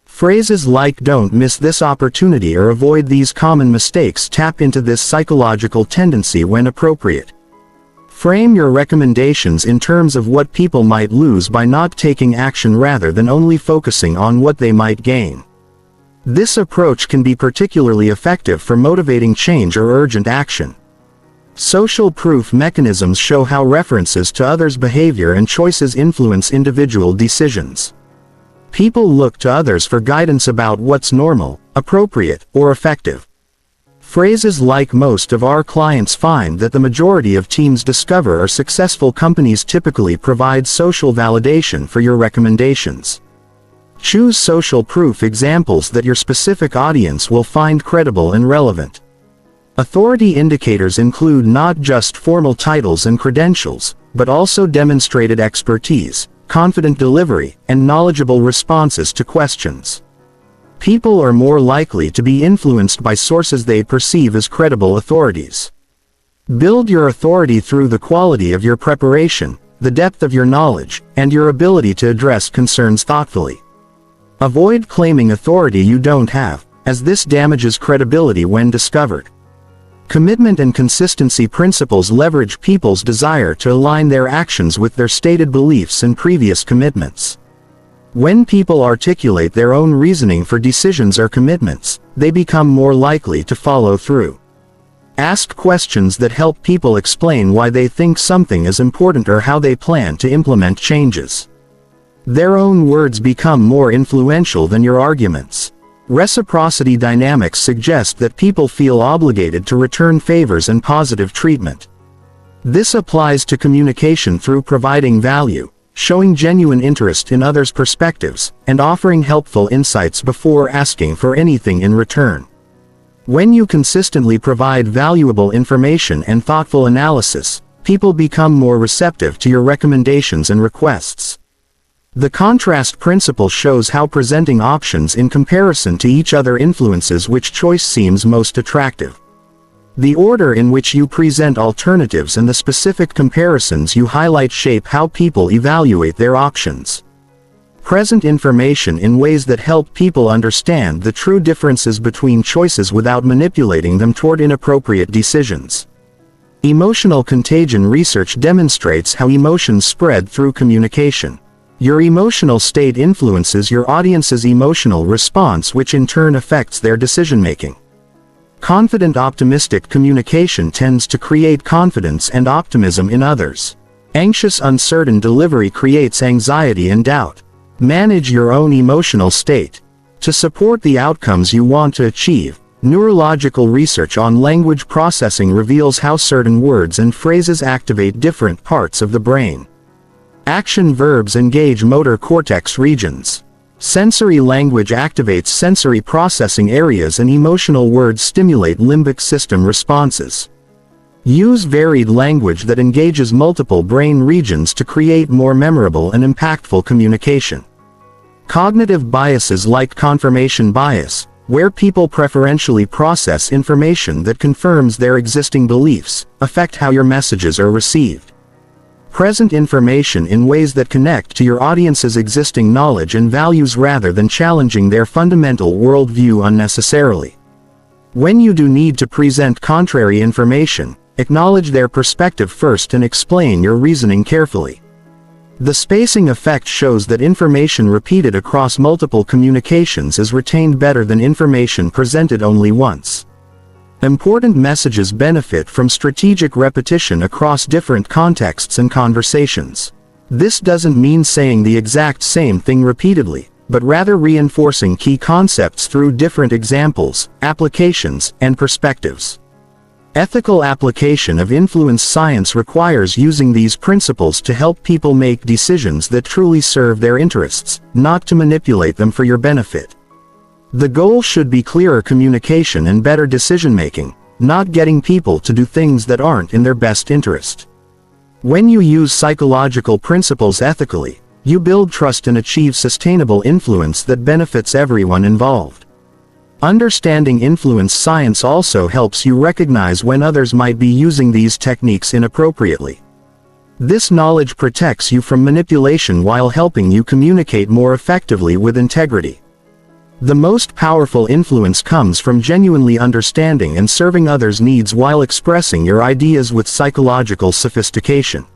Phrases like "don't miss this opportunity" or "avoid these common mistakes" tap into this psychological tendency when appropriate. Frame your recommendations in terms of what people might lose by not taking action rather than only focusing on what they might gain. This approach can be particularly effective for motivating change or urgent action. Social proof mechanisms show how references to others' behavior and choices influence individual decisions. People look to others for guidance about what's normal, appropriate, or effective. Phrases like most of our clients find that the majority of teams discover are successful companies typically provide social validation for your recommendations. Choose social proof examples that your specific audience will find credible and relevant. Authority indicators include not just formal titles and credentials, but also demonstrated expertise, confident delivery, and knowledgeable responses to questions. People are more likely to be influenced by sources they perceive as credible authorities. Build your authority through the quality of your preparation, the depth of your knowledge, and your ability to address concerns thoughtfully. Avoid claiming authority you don't have, as this damages credibility when discovered. Commitment and consistency principles leverage people's desire to align their actions with their stated beliefs and previous commitments. When people articulate their own reasoning for decisions or commitments, they become more likely to follow through. Ask questions that help people explain why they think something is important or how they plan to implement changes. Their own words become more influential than your arguments. Reciprocity dynamics suggest that people feel obligated to return favors and positive treatment. This applies to communication through providing value, showing genuine interest in others' perspectives, and offering helpful insights before asking for anything in return. When you consistently provide valuable information and thoughtful analysis, people become more receptive to your recommendations and requests. The contrast principle shows how presenting options in comparison to each other influences which choice seems most attractive. The order in which you present alternatives and the specific comparisons you highlight shape how people evaluate their options. Present information in ways that help people understand the true differences between choices without manipulating them toward inappropriate decisions. Emotional contagion research demonstrates how emotions spread through communication. Your emotional state influences your audience's emotional response, which in turn affects their decision-making. Confident, optimistic communication tends to create confidence and optimism in others. Anxious, uncertain delivery creates anxiety and doubt. Manage your own emotional state. To support the outcomes you want to achieve, neurological research on language processing reveals how certain words and phrases activate different parts of the brain. Action verbs engage motor cortex regions. Sensory language activates sensory processing areas and emotional words stimulate limbic system responses. Use varied language that engages multiple brain regions to create more memorable and impactful communication. Cognitive biases like confirmation bias, where people preferentially process information that confirms their existing beliefs, affect how your messages are received. Present information in ways that connect to your audience's existing knowledge and values rather than challenging their fundamental worldview unnecessarily. When you do need to present contrary information, acknowledge their perspective first and explain your reasoning carefully. The spacing effect shows that information repeated across multiple communications is retained better than information presented only once. Important messages benefit from strategic repetition across different contexts and conversations. This doesn't mean saying the exact same thing repeatedly, but rather reinforcing key concepts through different examples, applications, and perspectives. Ethical application of influence science requires using these principles to help people make decisions that truly serve their interests, not to manipulate them for your benefit. The goal should be clearer communication and better decision-making, not getting people to do things that aren't in their best interest. When you use psychological principles ethically, you build trust and achieve sustainable influence that benefits everyone involved. Understanding influence science also helps you recognize when others might be using these techniques inappropriately. This knowledge protects you from manipulation while helping you communicate more effectively with integrity. The most powerful influence comes from genuinely understanding and serving others' needs while expressing your ideas with psychological sophistication.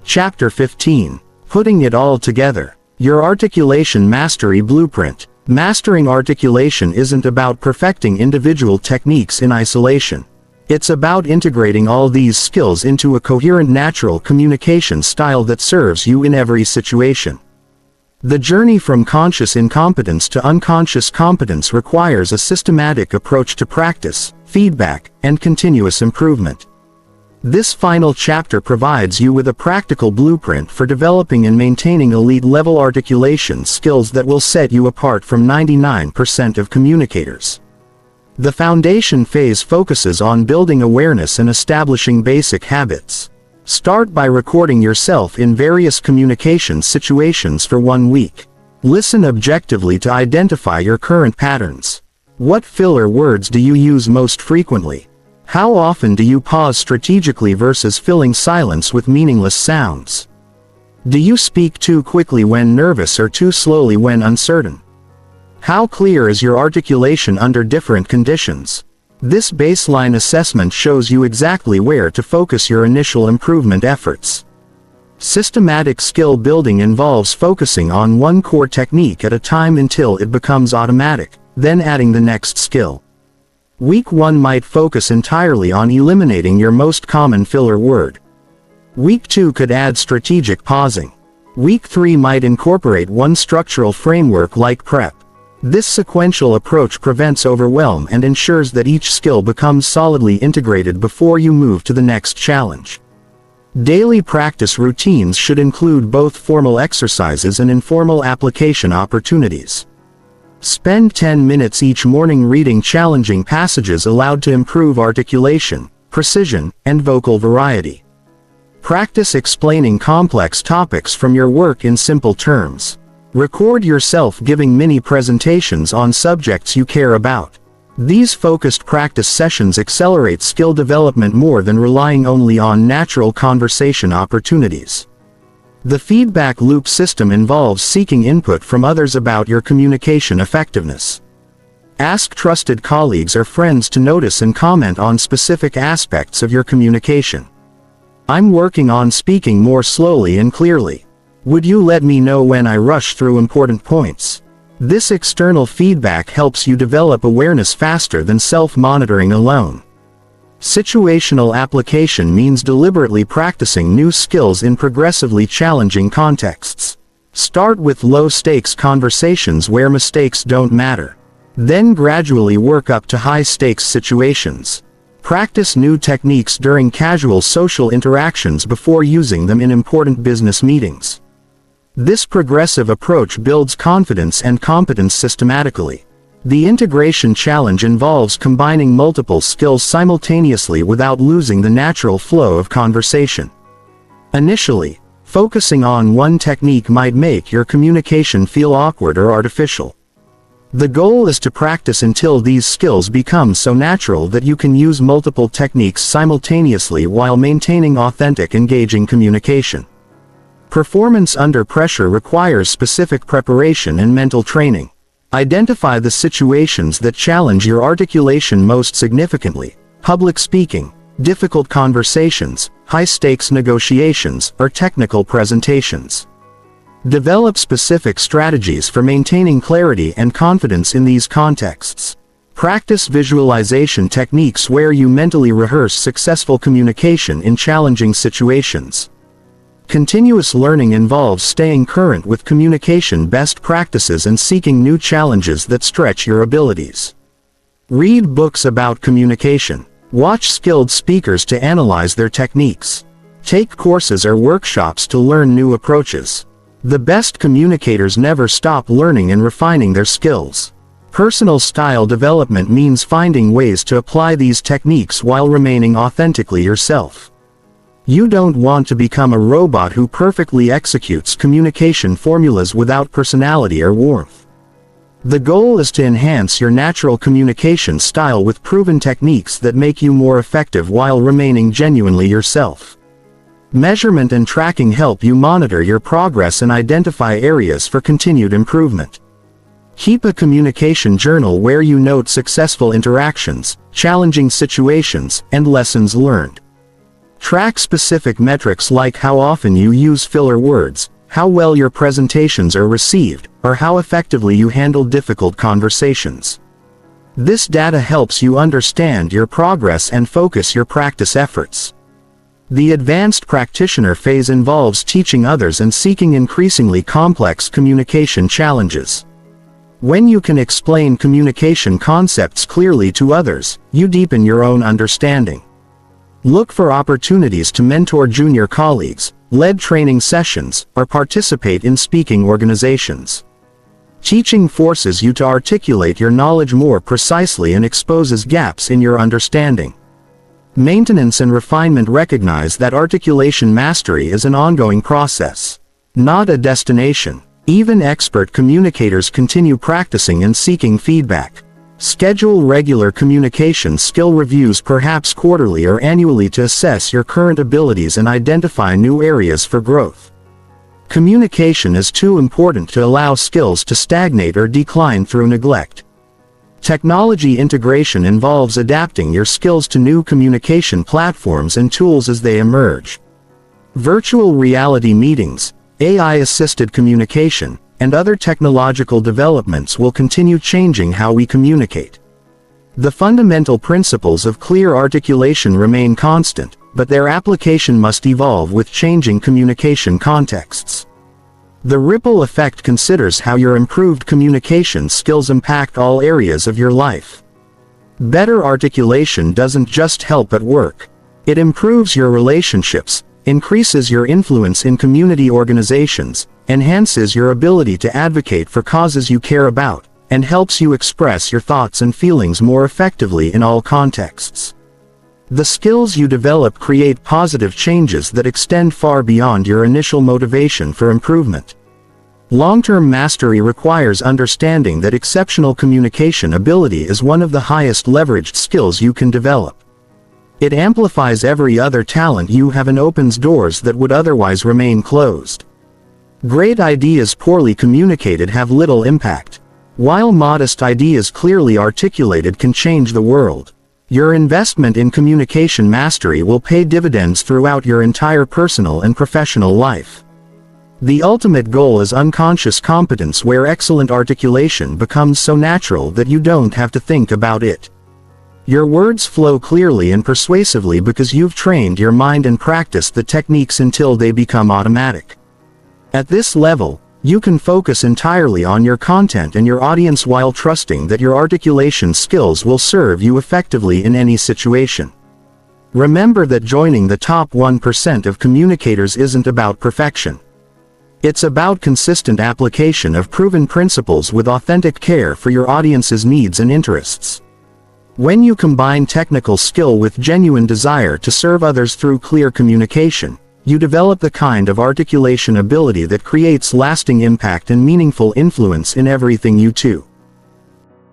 Chapter 15. Putting it all together. Your articulation mastery blueprint. Mastering articulation isn't about perfecting individual techniques in isolation. It's about integrating all these skills into a coherent, natural communication style that serves you in every situation. The journey from conscious incompetence to unconscious competence requires a systematic approach to practice, feedback, and continuous improvement. This final chapter provides you with a practical blueprint for developing and maintaining elite-level articulation skills that will set you apart from 99% of communicators. The foundation phase focuses on building awareness and establishing basic habits. Start by recording yourself in various communication situations for 1 week. Listen objectively to identify your current patterns. What filler words do you use most frequently? How often do you pause strategically versus filling silence with meaningless sounds? Do you speak too quickly when nervous or too slowly when uncertain? How clear is your articulation under different conditions? This baseline assessment shows you exactly where to focus your initial improvement efforts. Systematic skill building involves focusing on one core technique at a time until it becomes automatic, then adding the next skill. Week 1 might focus entirely on eliminating your most common filler word. Week 2 could add strategic pausing. Week 3 might incorporate one structural framework like prep. This sequential approach prevents overwhelm and ensures that each skill becomes solidly integrated before you move to the next challenge. Daily practice routines should include both formal exercises and informal application opportunities. Spend 10 minutes each morning reading challenging passages aloud to improve articulation, precision, and vocal variety. Practice explaining complex topics from your work in simple terms. Record yourself giving mini presentations on subjects you care about. These focused practice sessions accelerate skill development more than relying only on natural conversation opportunities. The feedback loop system involves seeking input from others about your communication effectiveness. Ask trusted colleagues or friends to notice and comment on specific aspects of your communication. I'm working on speaking more slowly and clearly. Would you let me know when I rush through important points? This external feedback helps you develop awareness faster than self-monitoring alone. Situational application means deliberately practicing new skills in progressively challenging contexts. Start with low-stakes conversations where mistakes don't matter. Then gradually work up to high-stakes situations. Practice new techniques during casual social interactions before using them in important business meetings. This progressive approach builds confidence and competence systematically. The integration challenge involves combining multiple skills simultaneously without losing the natural flow of conversation. Initially, focusing on one technique might make your communication feel awkward or artificial. The goal is to practice until these skills become so natural that you can use multiple techniques simultaneously while maintaining authentic, engaging communication. Performance under pressure requires specific preparation and mental training. Identify the situations that challenge your articulation most significantly: public speaking, difficult conversations, high-stakes negotiations, or technical presentations. Develop specific strategies for maintaining clarity and confidence in these contexts. Practice visualization techniques where you mentally rehearse successful communication in challenging situations. Continuous learning involves staying current with communication best practices and seeking new challenges that stretch your abilities. Read books about communication. Watch skilled speakers to analyze their techniques. Take courses or workshops to learn new approaches. The best communicators never stop learning and refining their skills. Personal style development means finding ways to apply these techniques while remaining authentically yourself. You don't want to become a robot who perfectly executes communication formulas without personality or warmth. The goal is to enhance your natural communication style with proven techniques that make you more effective while remaining genuinely yourself. Measurement and tracking help you monitor your progress and identify areas for continued improvement. Keep a communication journal where you note successful interactions, challenging situations, and lessons learned. Track specific metrics like how often you use filler words, how well your presentations are received, or how effectively you handle difficult conversations. This data helps you understand your progress and focus your practice efforts. The advanced practitioner phase involves teaching others and seeking increasingly complex communication challenges. When you can explain communication concepts clearly to others, you deepen your own understanding. Look for opportunities to mentor junior colleagues, lead training sessions, or participate in speaking organizations. Teaching forces you to articulate your knowledge more precisely and exposes gaps in your understanding. Maintenance and refinement recognize that articulation mastery is an ongoing process, not a destination. Even expert communicators continue practicing and seeking feedback. Schedule regular communication skill reviews, perhaps quarterly or annually, to assess your current abilities and identify new areas for growth. Communication is too important to allow skills to stagnate or decline through neglect. Technology integration involves adapting your skills to new communication platforms and tools as they emerge. Virtual reality meetings, AI-assisted communication, and other technological developments will continue changing how we communicate. The fundamental principles of clear articulation remain constant, but their application must evolve with changing communication contexts. The ripple effect considers how your improved communication skills impact all areas of your life. Better articulation doesn't just help at work. It improves your relationships, increases your influence in community organizations, enhances your ability to advocate for causes you care about, and helps you express your thoughts and feelings more effectively in all contexts. The skills you develop create positive changes that extend far beyond your initial motivation for improvement. Long-term mastery requires understanding that exceptional communication ability is one of the highest leveraged skills you can develop. It amplifies every other talent you have and opens doors that would otherwise remain closed. Great ideas poorly communicated have little impact, while modest ideas clearly articulated can change the world. Your investment in communication mastery will pay dividends throughout your entire personal and professional life. The ultimate goal is unconscious competence, where excellent articulation becomes so natural that you don't have to think about it. Your words flow clearly and persuasively because you've trained your mind and practiced the techniques until they become automatic. At this level, you can focus entirely on your content and your audience while trusting that your articulation skills will serve you effectively in any situation. Remember that joining the top 1% of communicators isn't about perfection. It's about consistent application of proven principles with authentic care for your audience's needs and interests. When you combine technical skill with genuine desire to serve others through clear communication, you develop the kind of articulation ability that creates lasting impact and meaningful influence in everything you do.